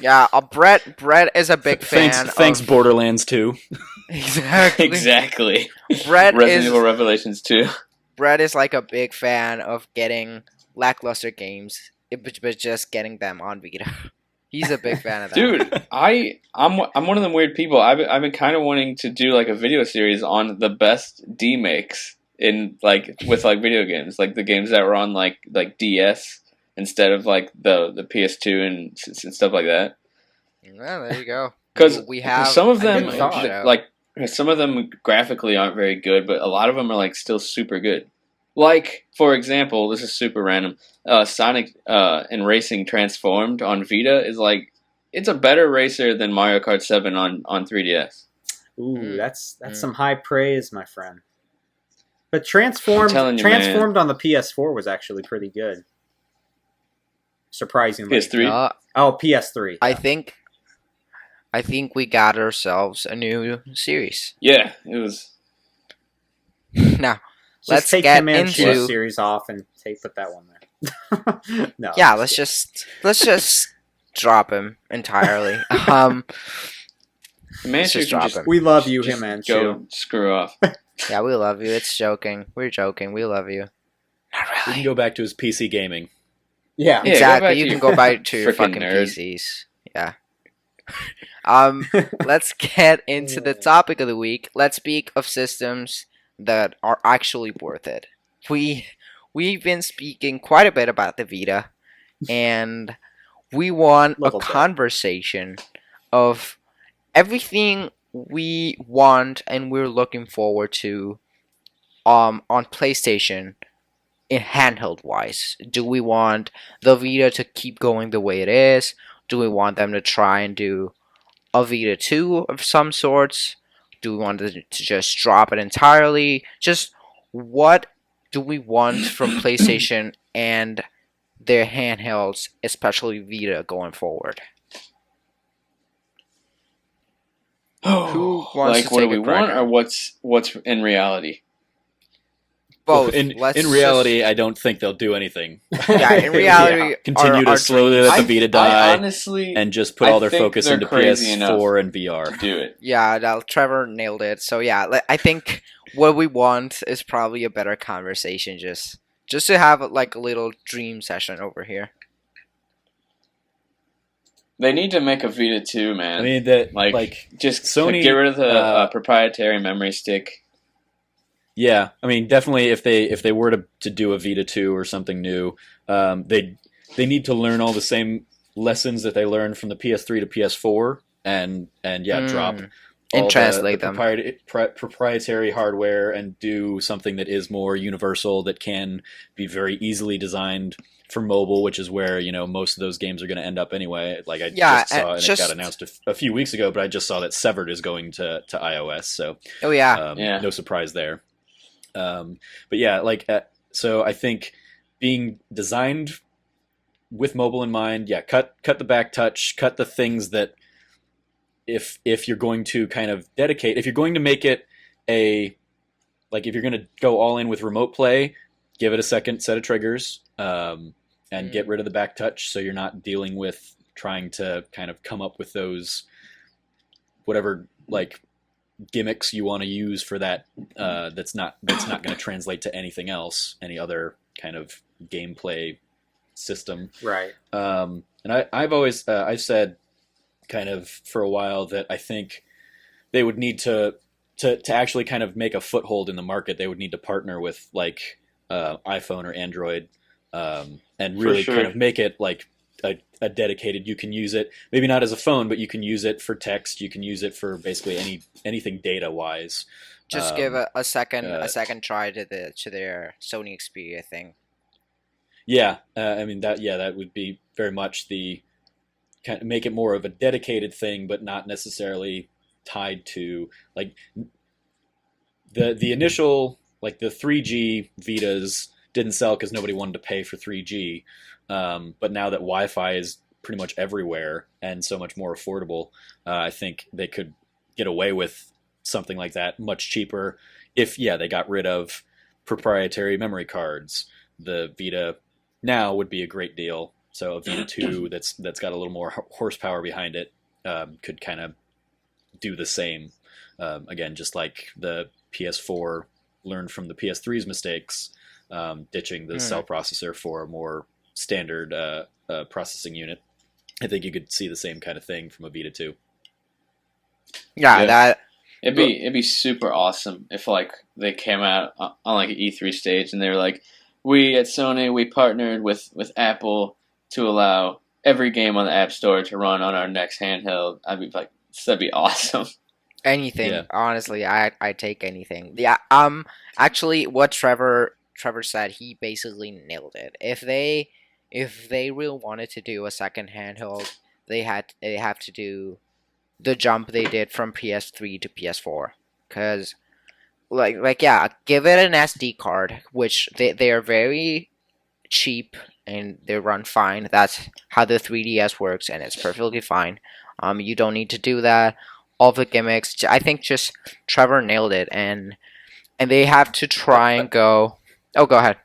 Yeah, Brett is a big fan. Thanks of... Borderlands 2. Exactly. Exactly. Brett Resident is Evil Revelations 2. Brett is like a big fan of getting lackluster games, but just getting them on Vita. He's a big fan of that. Dude, I'm one of them weird people. I've been kind of wanting to do like a video series on the best demakes in like with like video games, like the games that were on like DS instead of like the PS2 and stuff like that. Yeah, there you go. Because we have some of a them good thought. show. like some of them graphically aren't very good, but a lot of them are like still super good. Like for example, this is super random. Sonic and Racing Transformed on Vita is like it's a better racer than Mario Kart 7 on 3DS. Ooh, that's Mm. some high praise, my friend. But I'm Transformed telling you, Transformed on the PS4 was actually pretty good. Surprisingly. PS3. Oh, PS3. I think we got ourselves a new series. Yeah, it was. Now, Just let's take get Command Shift into series off and put that one there. No. yeah. I'm Let's just just drop him entirely. Man, Let's just drop him. kidding. We love you, just Hitman go Shoe. screw off. Yeah, we love you. It's joking. We're joking. We love you. Not We really. can go back to his PC gaming. Yeah. Yeah, go Exactly. back You to can your go back to your frickin' fucking nerd. PCs. Yeah. Let's get into the topic of the week. Let's speak of systems that are actually worth it. We've been speaking quite a bit about the Vita, and we want a Little bit. conversation of everything we want and we're looking forward to on PlayStation in handheld wise. Do we want the Vita to keep going the way it is? Do we want them to try and do a Vita 2 of some sorts? Do we want to just drop it entirely? Just what do we want from PlayStation and their handhelds, especially Vita, going forward? Who wants like to what do take we a crack want, at or it? what's in reality? Both. In Let's reality, I don't think they'll do anything. yeah, in reality, Continue our to slowly let the Vita I die honestly and just put I all their think focus they're into crazy PS4 and VR. do it. Yeah, Trevor nailed it. So yeah, I think what we want is probably a better conversation, just to have like a little dream session over here. They need to make a Vita 2, man. I mean, that like just Sony, get rid of the uh, proprietary memory stick. yeah, I mean, definitely if they were to do a Vita 2 or something new, they need to learn all the same lessons that they learned from the PS3 to PS4, and Mm. And all translate the them. proprietary hardware and do something that is more universal, that can be very easily designed for mobile, which is where most of those games are going to end up anyway. Like I just saw, and it got announced a few weeks ago, but I just saw that Severed is going to iOS, so no surprise there. But yeah, so I think being designed with mobile in mind, cut the back touch, cut the things that if you're going to kind of dedicate, if you're going to make it if you're going to go all in with remote play, give it a second set of triggers, and get rid of the back touch, so you're not dealing with trying to kind of come up with those whatever gimmicks you want to use for that. That's not going to translate to anything else, any other kind of gameplay system. Right. And I've said kind of for a while that I think they would need to actually kind of make a foothold in the market. They would need to partner with iPhone or Android, and really kind of make it like a dedicated, you can use it maybe not as a phone, but you can use it for text, you can use it for basically anything data wise. Just give a second try to their Sony Xperia thing. I mean that would be very much the kind of make it more of a dedicated thing, but not necessarily tied to the initial the 3G Vitas didn't sell because nobody wanted to pay for 3G. But now that Wi-Fi is pretty much everywhere and so much more affordable, I think they could get away with something like that much cheaper if they got rid of proprietary memory cards. The Vita now would be a great deal. So a Vita 2 that's got a little more horsepower behind it could kind of do the same. Again, just like the PS4 learned from the PS3's mistakes, ditching the cell processor for a more standard processing unit. I think you could see the same kind of thing from a Vita 2. It'd be super awesome if they came out on an E3 stage and they were like, we at Sony, we partnered with Apple to allow every game on the App Store to run on our next handheld. I'd be like, that'd be awesome. Anything, honestly, I take anything. Actually, what Trevor said, he basically nailed it. If they really wanted to do a second handheld, they have to do the jump they did from PS3 to PS4, because give it an SD card, which they are very cheap and they run fine. That's how the 3DS works, and it's perfectly fine. You don't need to do that. All the gimmicks, I think just Trevor nailed it, and they have to try and go. Oh, go ahead.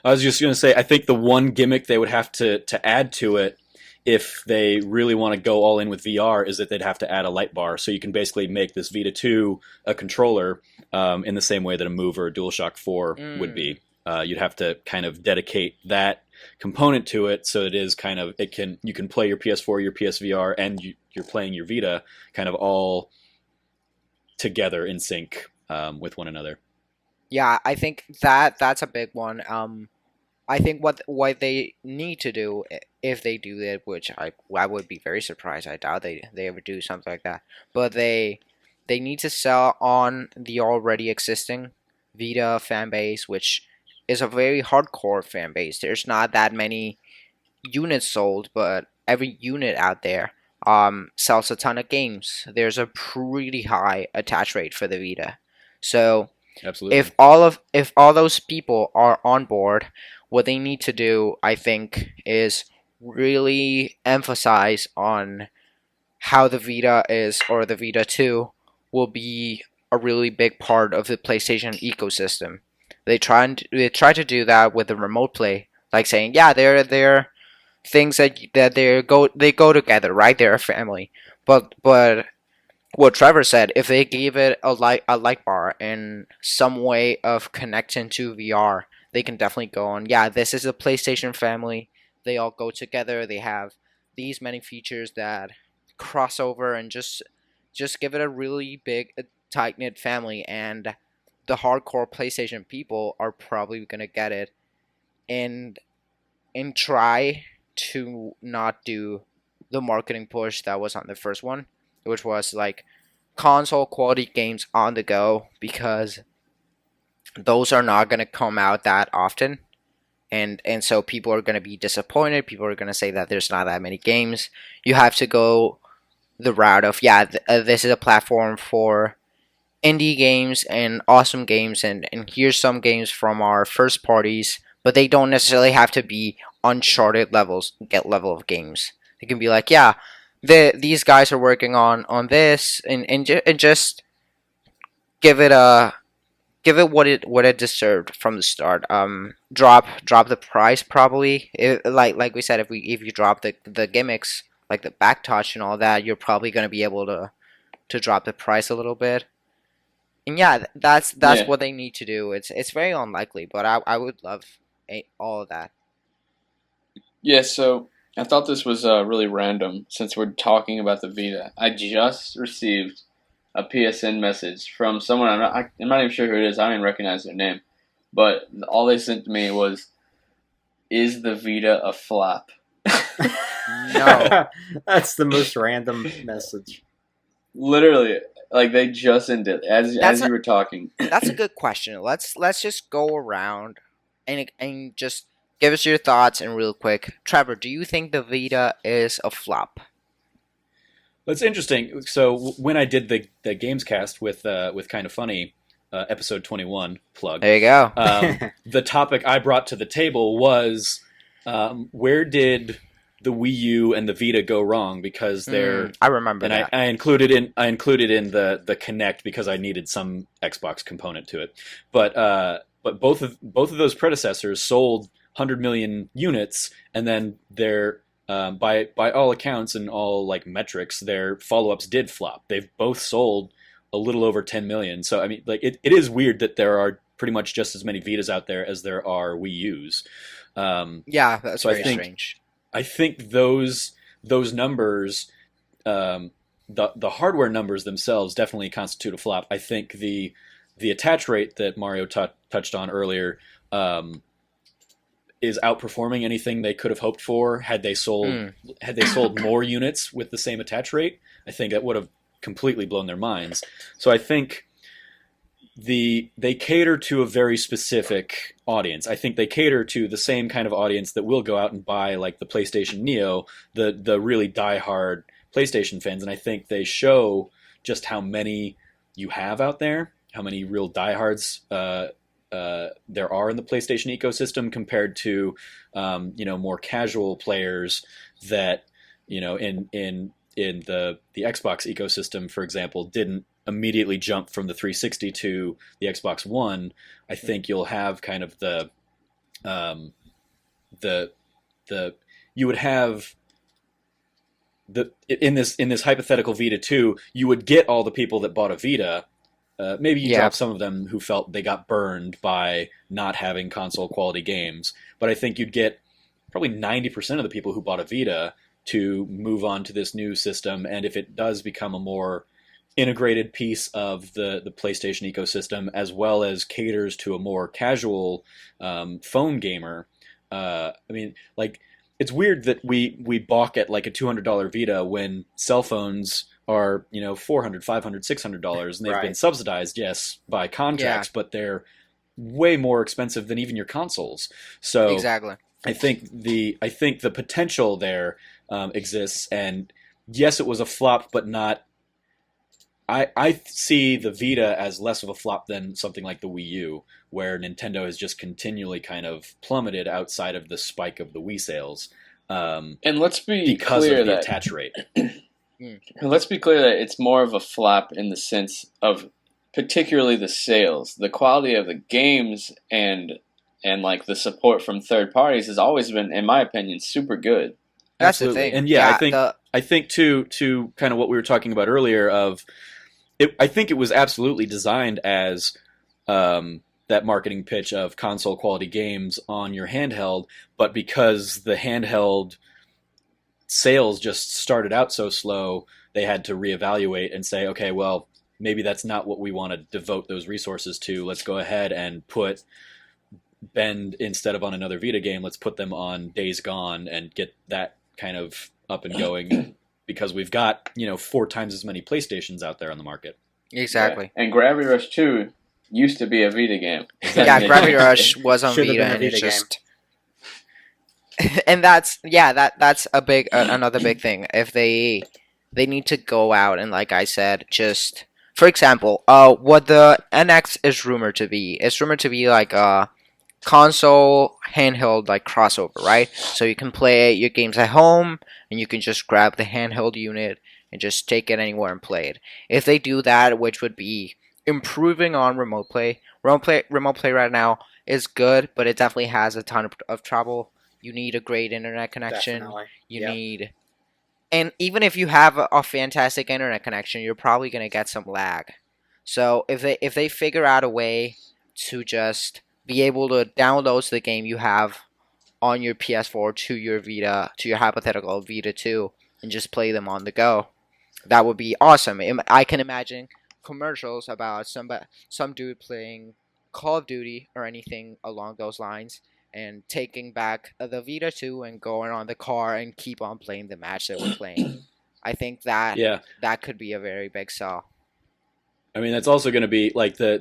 I was just going to say, I think the one gimmick they would have to add to it, if they really want to go all in with VR, is that they'd have to add a light bar. So you can basically make this Vita 2 a controller in the same way that a Move or a DualShock 4 would be. You'd have to kind of dedicate that component to it, so it is kind of you can play your PS4, your PSVR, and you're playing your Vita kind of all together in sync with one another. Yeah, I think that's a big one. I think what they need to do, if they do that, which I would be very surprised. I doubt they ever do something like that. But they need to sell on the already existing Vita fan base, which is a very hardcore fan base. There's not that many units sold, but every unit out there sells a ton of games. There's a pretty high attach rate for the Vita. So absolutely, if all those people are on board, what they need to do, I think, is really emphasize on how the Vita is, or the Vita 2 will be a really big part of the PlayStation ecosystem. They try to do that with the remote play, like saying, they're things that they go together, right? They're a family. But what Trevor said, if they gave it a light bar and some way of connecting to VR, they can definitely go on. Yeah, this is a PlayStation family. They all go together. They have these many features that cross over, and just give it a really big, tight-knit family. And the hardcore PlayStation people are probably gonna get it, and try to not do the marketing push that was on the first one, which was like console quality games on the go, because those are not going to come out that often. And so people are going to be disappointed. People are going to say that there's not that many games. You have to go the route of, this is a platform for indie games and awesome games, and here's some games from our first parties, but they don't necessarily have to be Uncharted level of games. They can be like, these guys are working on this, and just give it what it deserved from the start. Drop the price probably. Like we said, if you drop the gimmicks, like the back touch and all that, you're probably going to be able to drop the price a little bit. And that's what they need to do. It's very unlikely, but I would love all of that. Yeah, so I thought this was really random since we're talking about the Vita. I just received a PSN message from someone. I'm not even sure who it is. I don't even recognize their name. But all they sent to me was, "Is the Vita a flop?" No. That's the most random message. Literally, like they just ended as you were talking. That's a good question. Let's just go around and just give us your thoughts and real quick. Trevor, do you think the Vita is a flop? That's interesting. So when I did the Gamescast with Kind of Funny, episode 21 plug. There you go. The topic I brought to the table was where did the Wii U and the Vita go wrong, because they're I remember and that. I included in the Kinect because I needed some Xbox component to it. But both of those predecessors sold 100 million units, and then they're by all accounts and all like metrics, their follow-ups did flop. They've both sold a little over 10 million. So I mean, like it is weird that there are pretty much just as many Vitas out there as there are Wii U's. That's so very strange. I think those numbers, the hardware numbers themselves definitely constitute a flop. I think the attach rate that Mario touched on earlier is outperforming anything they could have hoped for. Had they sold more units with the same attach rate, I think that would have completely blown their minds. So I think they cater to a very specific audience. I think they cater to the same kind of audience that will go out and buy like the PlayStation Neo, the really diehard PlayStation fans. And I think they show just how many you have out there, how many real diehards there are in the PlayStation ecosystem compared to more casual players that in the Xbox ecosystem, for example, didn't immediately jump from the 360 to the Xbox One. I think you'll have kind of you would have in this hypothetical Vita 2, you would get all the people that bought a Vita. Maybe you drop some of them who felt they got burned by not having console quality games, but I think you'd get probably 90% of the people who bought a Vita to move on to this new system. And if it does become a more integrated piece of the PlayStation ecosystem, as well as caters to a more casual phone gamer, I mean, like, it's weird that we balk at like a $200 Vita when cell phones are $400, $500, $600, and they've been subsidized, yes, by contracts, but they're way more expensive than even your consoles. So exactly, I think the potential there exists, and yes, it was a flop, but not. I see the Vita as less of a flop than something like the Wii U, where Nintendo has just continually kind of plummeted outside of the spike of the Wii sales. And let's be because clear of the that attach rate. Let's be clear that it's more of a flop in the sense of particularly the sales. The quality of the games and like the support from third parties has always been, in my opinion, super good. That's Absolutely. the thing. And I think to kind of what we were talking about earlier of I think it was absolutely designed as that marketing pitch of console quality games on your handheld, but because the handheld sales just started out so slow, they had to reevaluate and say, okay, well, maybe that's not what we want to devote those resources to. Let's go ahead and put Bend, instead of on another Vita game, let's put them on Days Gone and get that kind of up and going because we've got 4 times as many PlayStations out there on the market. Exactly. Yeah. And Gravity Rush 2 used to be a Vita game. Yeah, Gravity Rush was on Should've Vita, been a and it's Vita just. And that's a big another big thing. If they need to go out and, like I said, just for example, what the NX is rumored to be. It's rumored to be like a console handheld like crossover, right? So you can play your games at home, and you can just grab the handheld unit and just take it anywhere and play it. If they do that, which would be improving on remote play. Remote play right now is good, but it definitely has a ton of trouble. You need a great internet connection. Definitely. You Yep. need, and even if you have a fantastic internet connection, you're probably gonna get some lag. So if they figure out a way to just be able to download the game you have on your PS4 to your Vita, to your hypothetical Vita 2, and just play them on the go, that would be awesome. I can imagine commercials about some dude playing Call of Duty or anything along those lines, and taking back the Vita 2 and going on the car and keep on playing the match that we're playing. I think that that could be a very big sell. I mean, that's also going to be like the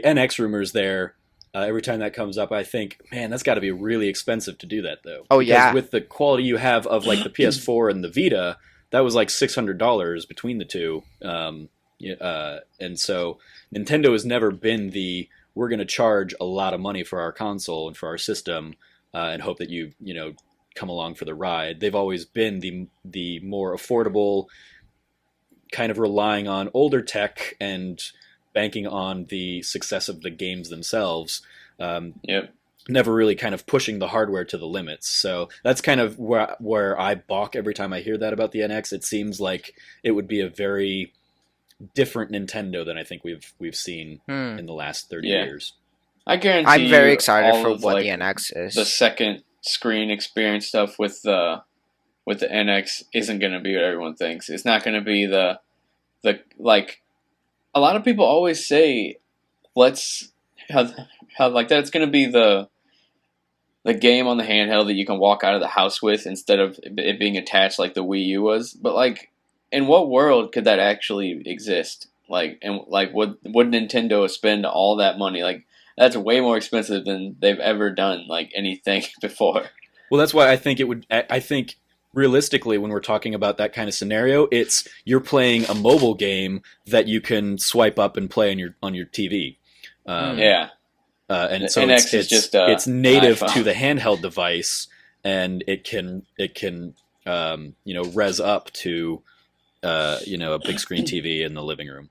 NX rumors there. Every time that comes up, I think, man, that's got to be really expensive to do that, though. Oh, because yeah. with the quality you have of like the PS4 and the Vita, that was like $600 between the two. And so Nintendo has never been we're going to charge a lot of money for our console and for our system and hope that you come along for the ride. They've always been the more affordable, kind of relying on older tech and banking on the success of the games themselves. Never really kind of pushing the hardware to the limits. So that's kind of where I balk every time I hear that about the NX. It seems like it would be a very different Nintendo than I think we've seen in the last 30 years. I guarantee I'm very excited all for of, what like, the NX is. the second screen experience stuff with the NX isn't going to be what everyone thinks. It's not going to be the like a lot of people always say how like that's going to be the game on the handheld that you can walk out of the house with instead of it being attached like the Wii U was. But like, in what world could that actually exist? Like, and like, would Nintendo spend all that money? Like, that's way more expensive than they've ever done like anything before. Well, that's why I think it would. I think realistically, when we're talking about that kind of scenario, it's you're playing a mobile game that you can swipe up and play on your TV. And so NX is just it's native iPhone. to the handheld device, and it can res up to a big screen TV in the living room.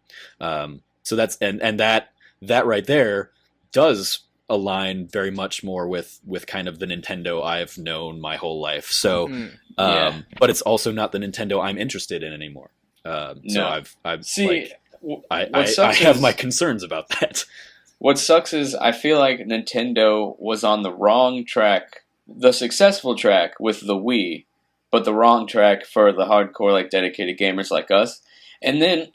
So that's and that right there does align very much more with kind of the Nintendo I've known my whole life. So, but it's also not the Nintendo I'm interested in anymore. So I've See, I have my concerns about that. What sucks is I feel like Nintendo was on the wrong track, the successful track with the Wii, but the wrong track for the hardcore, like, dedicated gamers like us. And then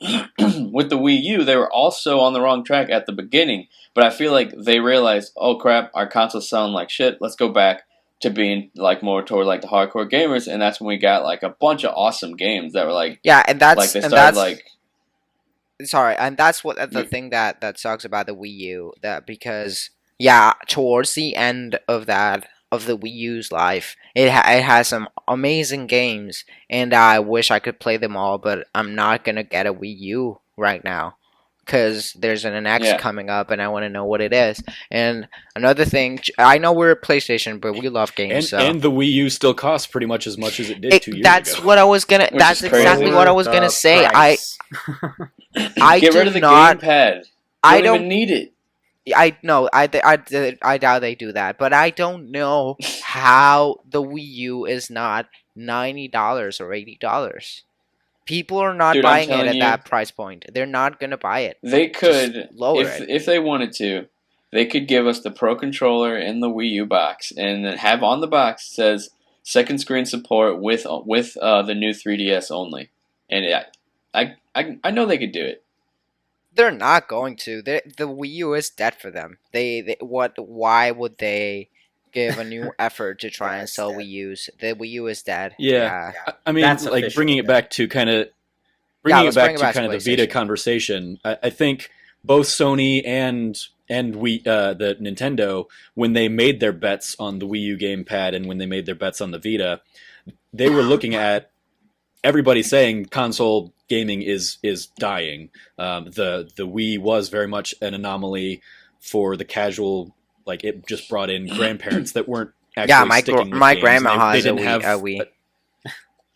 with the Wii U, they were also on the wrong track at the beginning. But I feel like they realized, oh crap, our consoles sound like shit. Let's go back to being like more toward like the hardcore gamers. And that's when we got like a bunch of awesome games that were like, and that's like they and started that's like. Sorry, and that's what the thing that sucks about the Wii U, that because towards the end of the Wii U's life, it has some amazing games, and I wish I could play them all, but I'm not gonna get a Wii U right now because there's an NX coming up, and I want to know what it is. And another thing, I know we're a PlayStation, but we love games, and the Wii U still costs pretty much as much as it did 2 years ago. That's what I was gonna. That's exactly what I was gonna say. I Get rid of the gamepad. I don't even need it. I doubt they do that, but I don't know how the Wii U is not $90 or $80. People are not buying it at that price point. They're not gonna buy it. They could lower it if they wanted to. They could give us the Pro Controller in the Wii U box, and then have on the box says second screen support with the new 3DS only. And I know they could do it. They're not going to. The Wii U is dead for them. Why would they give a new effort to try and it's sell dead. Wii U's. The Wii U is dead. Yeah. Yeah. I mean, That's like official, bringing it yeah. back to kind of Let's bring it back to the Vita PlayStation. conversation. I think both Sony and the Nintendo, when they made their bets on the Wii U gamepad and when they made their bets on the Vita, they were looking at everybody saying console gaming is dying. The Wii was very much an anomaly for the casual. Like, it just brought in grandparents that weren't actually sticking with my games. grandma They has a didn't have Wii.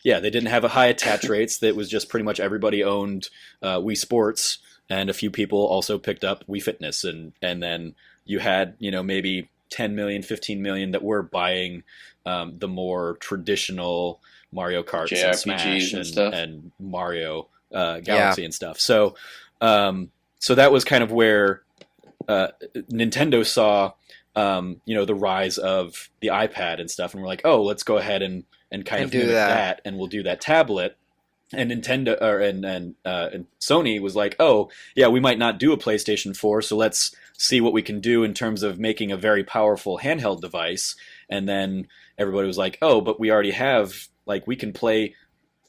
yeah, they didn't have a high attach rates. That was just pretty much everybody owned Wii Sports, and a few people also picked up Wii Fitness, and then you had maybe 10 million, 15 million that were buying the more traditional Mario Kart and Smash and Mario Galaxy and stuff. So that was kind of where Nintendo saw the rise of the iPad and stuff, and we're like, oh, let's go ahead and kind of do mimic that. that, and we'll do that tablet. And Nintendo and Sony was like, oh yeah, we might not do a PlayStation 4, so let's see what we can do in terms of making a very powerful handheld device. And then everybody was like, oh, but we already have, like, we can play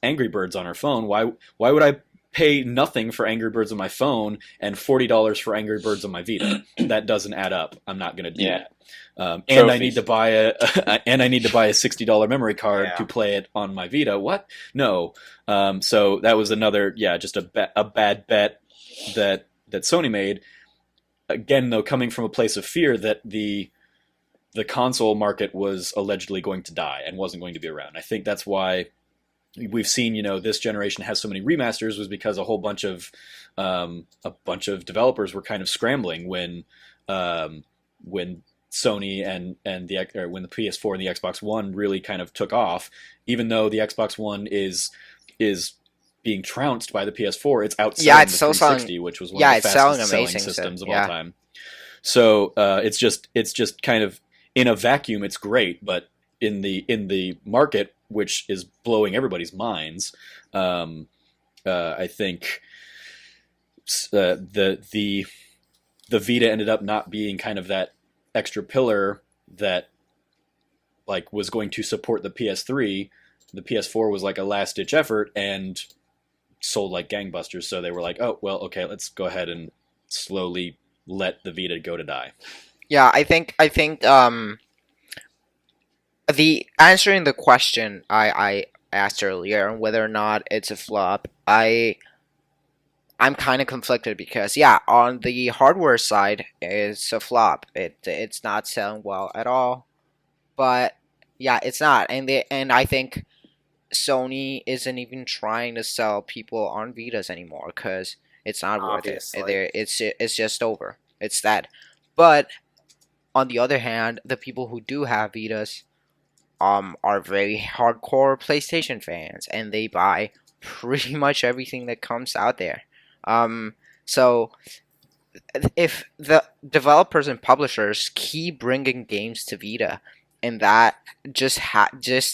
Angry Birds on our phone. Why would I pay nothing for Angry Birds on my phone and $40 for Angry Birds on my Vita? That doesn't add up. I'm not going to do that. And I need to buy a $60 memory card to play it on my Vita. What? No. So that was another, just a bad bet that Sony made. Again, though, coming from a place of fear that the console market was allegedly going to die and wasn't going to be around. I think that's why we've seen, this generation has so many remasters, was because a bunch of developers were kind of scrambling when Sony and when the PS4 and the Xbox One really kind of took off. Even though the Xbox One is being trounced by the PS4, it's outselling the 360, which was one of the fastest selling systems of all time. So it's just kind of, in a vacuum, it's great, but in the market, which is blowing everybody's minds, I think the Vita ended up not being kind of that extra pillar that, like, was going to support the PS3. The PS4 was like a last-ditch effort and sold like gangbusters, so they were like, oh, well, okay, let's go ahead and slowly let the Vita go to die. Yeah, I think the answering the question I asked earlier, whether or not it's a flop, I'm kind of conflicted because, on the hardware side, it's a flop. It's not selling well at all. But it's not, and I think Sony isn't even trying to sell people on Vitas anymore because it's not worth it. It's just over. It's that. But on the other hand, the people who do have Vitas are very hardcore PlayStation fans, and they buy pretty much everything that comes out there. So if the developers and publishers keep bringing games to Vita, and that just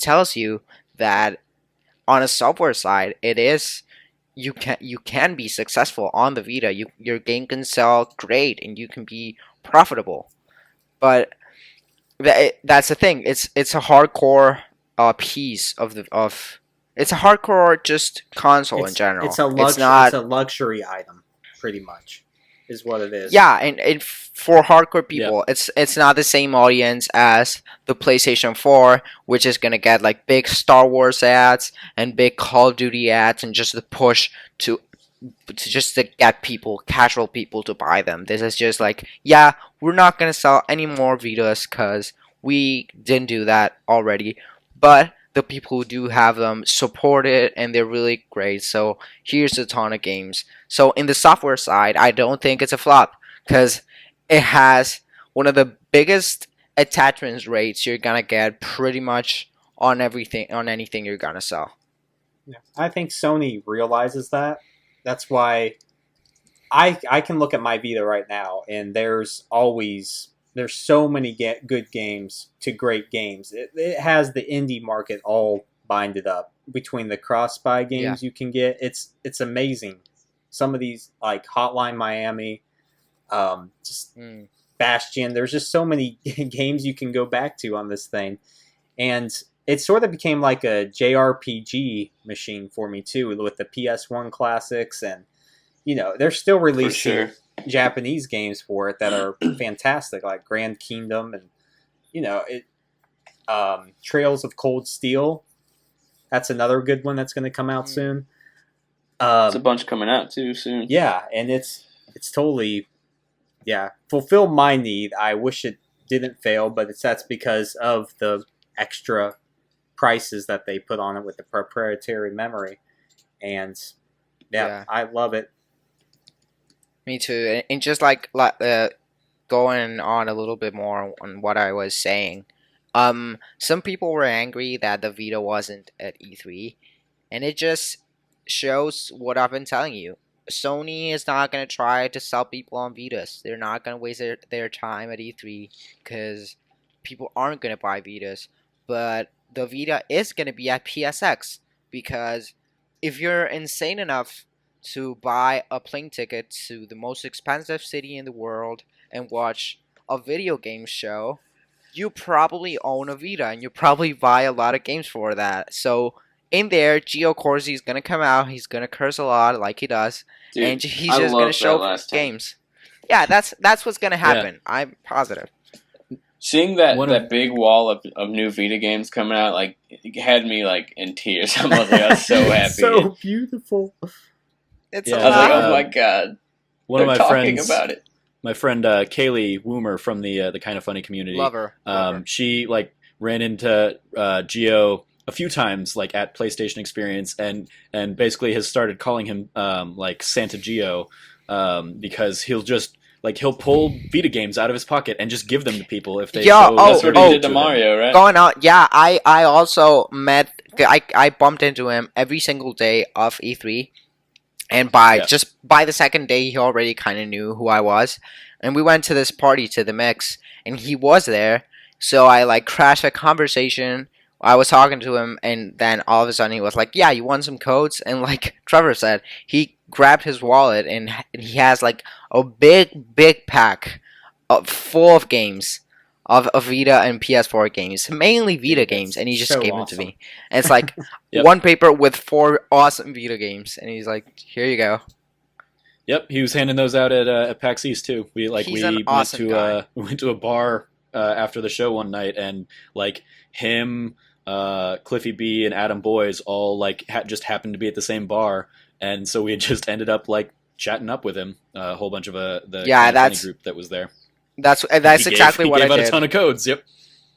tells you that on a software side, it is you can be successful on the Vita. Your game can sell great, and you can be profitable. But that's the thing. It's a hardcore piece of it's a hardcore just console in general. It's a luxury item, pretty much, is what it is. Yeah, and for hardcore people, it's not the same audience as the PlayStation 4, which is gonna get like big Star Wars ads and big Call of Duty ads, and just the push to get casual people to buy them. This is just like, we're not gonna sell any more Vitas because we didn't do that already, but the people who do have them support it, and they're really great. So here's a ton of games. So in the software side, I don't think it's a flop because it has one of the biggest attachment rates you're gonna get pretty much on anything you're gonna sell. Yeah. I think Sony realizes that. That's why I can look at my Vita right now, and there's so many good games to great games. It has the indie market all binded up between the cross-buy games you can get. It's amazing. Some of these, like Hotline Miami, just Bastion. There's just so many games you can go back to on this thing. And it sort of became like a JRPG machine for me too, with the PS1 classics, and they're still releasing Japanese games for it that are fantastic, like Grand Kingdom, and Trails of Cold Steel. That's another good one that's going to come out soon. There's a bunch coming out too soon. Yeah, and it's totally fulfilled my need. I wish it didn't fail, but that's because of the extra prices that they put on it with the proprietary memory. And I love it. Me too. And just going on a little bit more on what I was saying, some people were angry that the Vita wasn't at E3, and it just shows what I've been telling you. Sony is not going to try to sell people on Vitas. They're not going to waste their time at E3 because people aren't going to buy Vitas. But the Vita is going to be at PSX, because if you're insane enough to buy a plane ticket to the most expensive city in the world and watch a video game show, you probably own a Vita, and you probably buy a lot of games for that. So in there, Gio Corsi is going to come out. He's going to curse a lot like he does. Dude, and he's just going to show games. Yeah, that's what's going to happen. Yeah. I'm positive. Seeing that big wall of new Vita games coming out, like, it had me like in tears. I was so happy. So beautiful. It's I was like, oh my god. One of my talking friends about it. My friend Kaylee Woomer from the Kind of Funny community. Love her. She ran into Gio a few times at PlayStation Experience, and basically has started calling him Santa Gio, because he'll pull Vita games out of his pocket and just give them to people if they. That's what he did to Mario, right? Going on, yeah. I also I bumped into him every single day of E3. And by the second day, he already kind of knew who I was. And we went to this party, to the Mix, and he was there. So I crashed a conversation. I was talking to him, and then all of a sudden he was like, yeah, you want some codes? And like Trevor said, he grabbed his wallet, and he has a big pack full of games. Of Vita and PS4 games, mainly Vita games, and he just gave them to me. And it's one paper with 4 awesome Vita games, and he's like, "Here you go." Yep, he was handing those out at PAX East too. We went to a bar after the show one night, and him, Cliffy B, and Adam Boys all just happened to be at the same bar, and so we had just ended up chatting up with him, a whole bunch of the group that was there. That's exactly what I did. He gave out a ton of codes. Yep.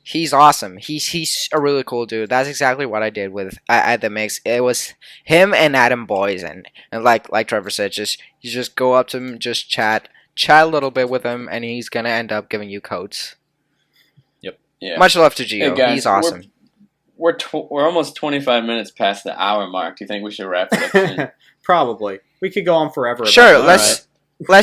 He's awesome. He's a really cool dude. That's exactly what I did with at the Mix. It was him and Adam Boys, and like Trevor said, you just go up to him, just chat a little bit with him, and he's gonna end up giving you codes. Yep. Yeah. Much love to Gio. Hey guys, he's awesome. We're almost 25 minutes past the hour mark. Do you think we should wrap it up soon? Probably. We could go on forever. Sure. Let's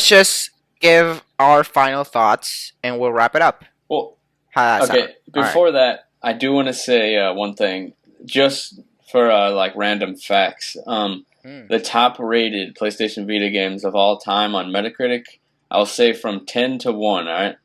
just give our final thoughts, and we'll wrap it up. Well, how's that sound? Before that, I do want to say one thing, just for random facts. The top-rated PlayStation Vita games of all time on Metacritic, I'll say from 10 to 1. All right.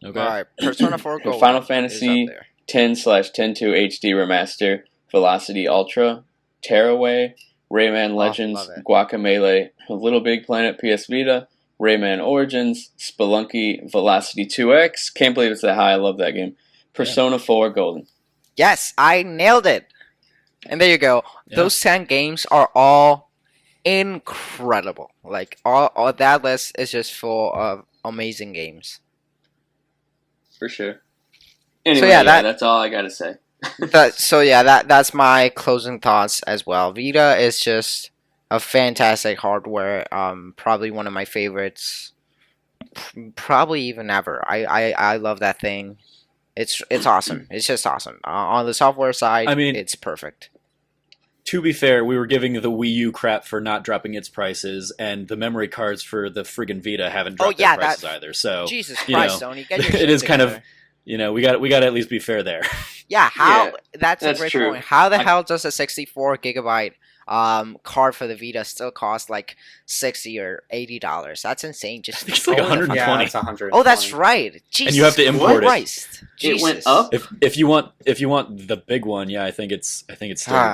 Okay. All right. Persona 4 Golden. Final Fantasy 10/10-2 HD Remaster, Velocity Ultra, Tearaway, Rayman Legends, Guacamelee, Little Big Planet PS Vita, Rayman Origins, Spelunky, Velocity 2X. Can't believe it's that high. I love that game. Persona 4 Golden. Yes, I nailed it. And there you go. Yeah. Those 10 games are all incredible. All that list is just full of amazing games. For sure. Anyway, that's all I gotta say. That's my closing thoughts as well. Vita is just a fantastic hardware, probably one of my favorites, probably even ever. I love that thing. It's awesome. It's just awesome. On the software side, it's perfect. To be fair, we were giving the Wii U crap for not dropping its prices, and the memory cards for the friggin' Vita haven't dropped their prices either. So Jesus Christ, Sony, get your shit it is together. Kind of, we got to at least be fair there. Yeah, that's a great point. How the hell does a 64 gigabyte card for the Vita still costs like $60 or $80. That's insane. Just think it's like throw it in the 120. Yeah, fucking- it's 100. Oh, that's right. Jesus you have to import it. Christ. It went Jesus. up? If you want the big one, yeah, I think it's still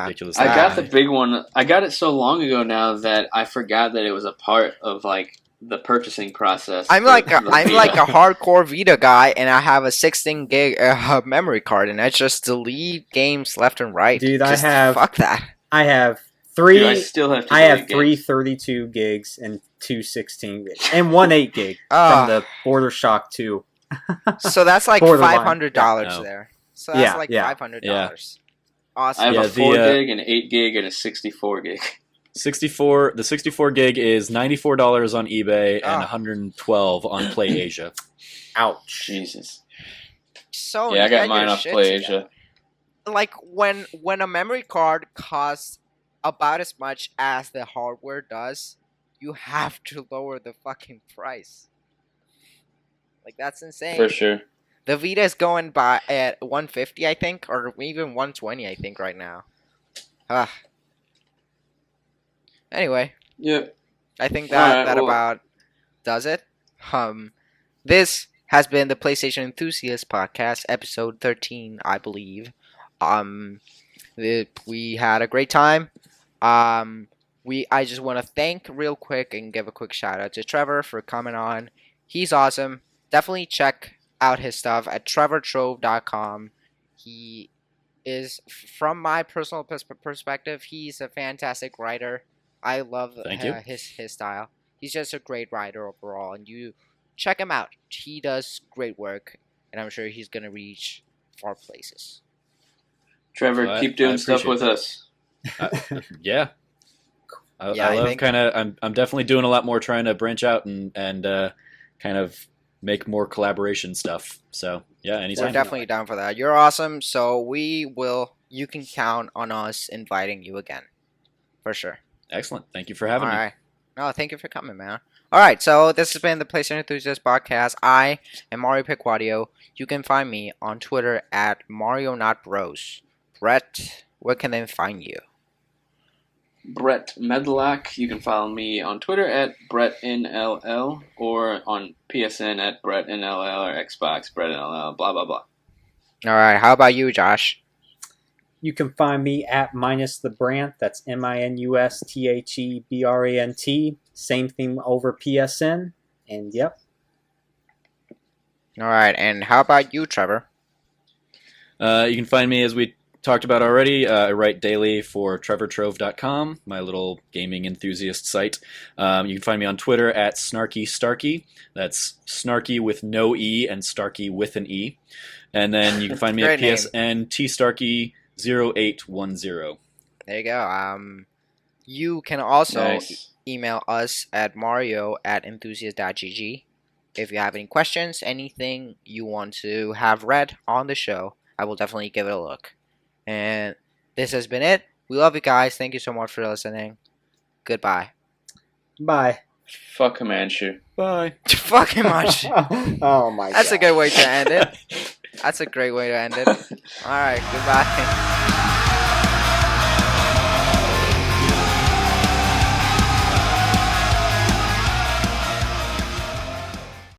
ridiculous. I got Ah. the big one. I got it so long ago now that I forgot that it was a part of like the purchasing process. I'm for like the a Vita. hardcore Vita guy, and I have a 16 gig memory card, and I just delete games left and right. Dude, I Just have- fuck that. I have three. Dude, I still have to I delete have three games. 32 gigs and two 16 gigs and one 8 gig Ah. from the Border Shock 2. So that's like Borderline. $500 Yeah. there. So that's Yeah, like yeah. $500. I Awesome. have Yeah, a 4 the, gig, an 8 gig, and a 64 gig. 64. The 64 gig is $94 on eBay and Ah. $112 on PlayAsia. Ouch. Jesus. So Yeah, I got get mine your off shit PlayAsia. together. Like when a memory card costs about as much as the hardware does, you have to lower the fucking price. Like that's insane. For sure. The Vita is going by at 150, I think, or even 120, I think, right now. Ah. Anyway, Yep. I think that Alright, well- about does it. This has been the PlayStation Enthusiast Podcast, episode 13, I believe. We had a great time. I just want to thank real quick and give a quick shout out to Trevor for coming on. He's awesome. Definitely check out his stuff at trevortrove.com. He is, from my personal perspective, he's a fantastic writer. I love Thank you. his style. He's just a great writer overall, and you check him out. He does great work, and I'm sure he's gonna reach far places. Trevor, Well, keep doing I stuff with appreciate us. Yeah. I I love think- kind of. I'm definitely doing a lot more, trying to branch out and kind of make more collaboration stuff. So yeah, We're anytime. definitely down for that. You're awesome, so you can count on us inviting you again. For sure. Excellent. Thank you for having me. Alright. No, thank you for coming, man. Alright, so this has been the PlayStation Enthusiast Podcast. I am Mario Piacquadio. You can find me on Twitter at Mario Not Bros. Brett, where can they find you? Brett Medlock. You can follow me on Twitter at BrettNLL or on PSN at BrettNLL or Xbox BrettNLL, blah, blah, blah. Alright, how about you, Josh? You can find me at minus the Brant. That's MINUSTHEBRANT. Same thing over PSN. And yep. Alright, and how about you, Trevor? You can find me, as we talked about already. I write daily for trevortrove.com, my little gaming enthusiast site. You can find me on Twitter at Snarky Starkey. That's Snarky with no E and Starkey with an E. And then you can find me at Great name. PSN tstarkey0810. There you go. You can also Nice. email us at mario@enthusiast.gg. If you have any questions, anything you want to have read on the show, I will definitely give it a look. And this has been it. We love you guys. Thank you so much for listening. Goodbye. Bye. Fuck Comanche. Bye. Fucking much. Oh my god. That's a good way to end it. That's a great way to end it. Alright, goodbye.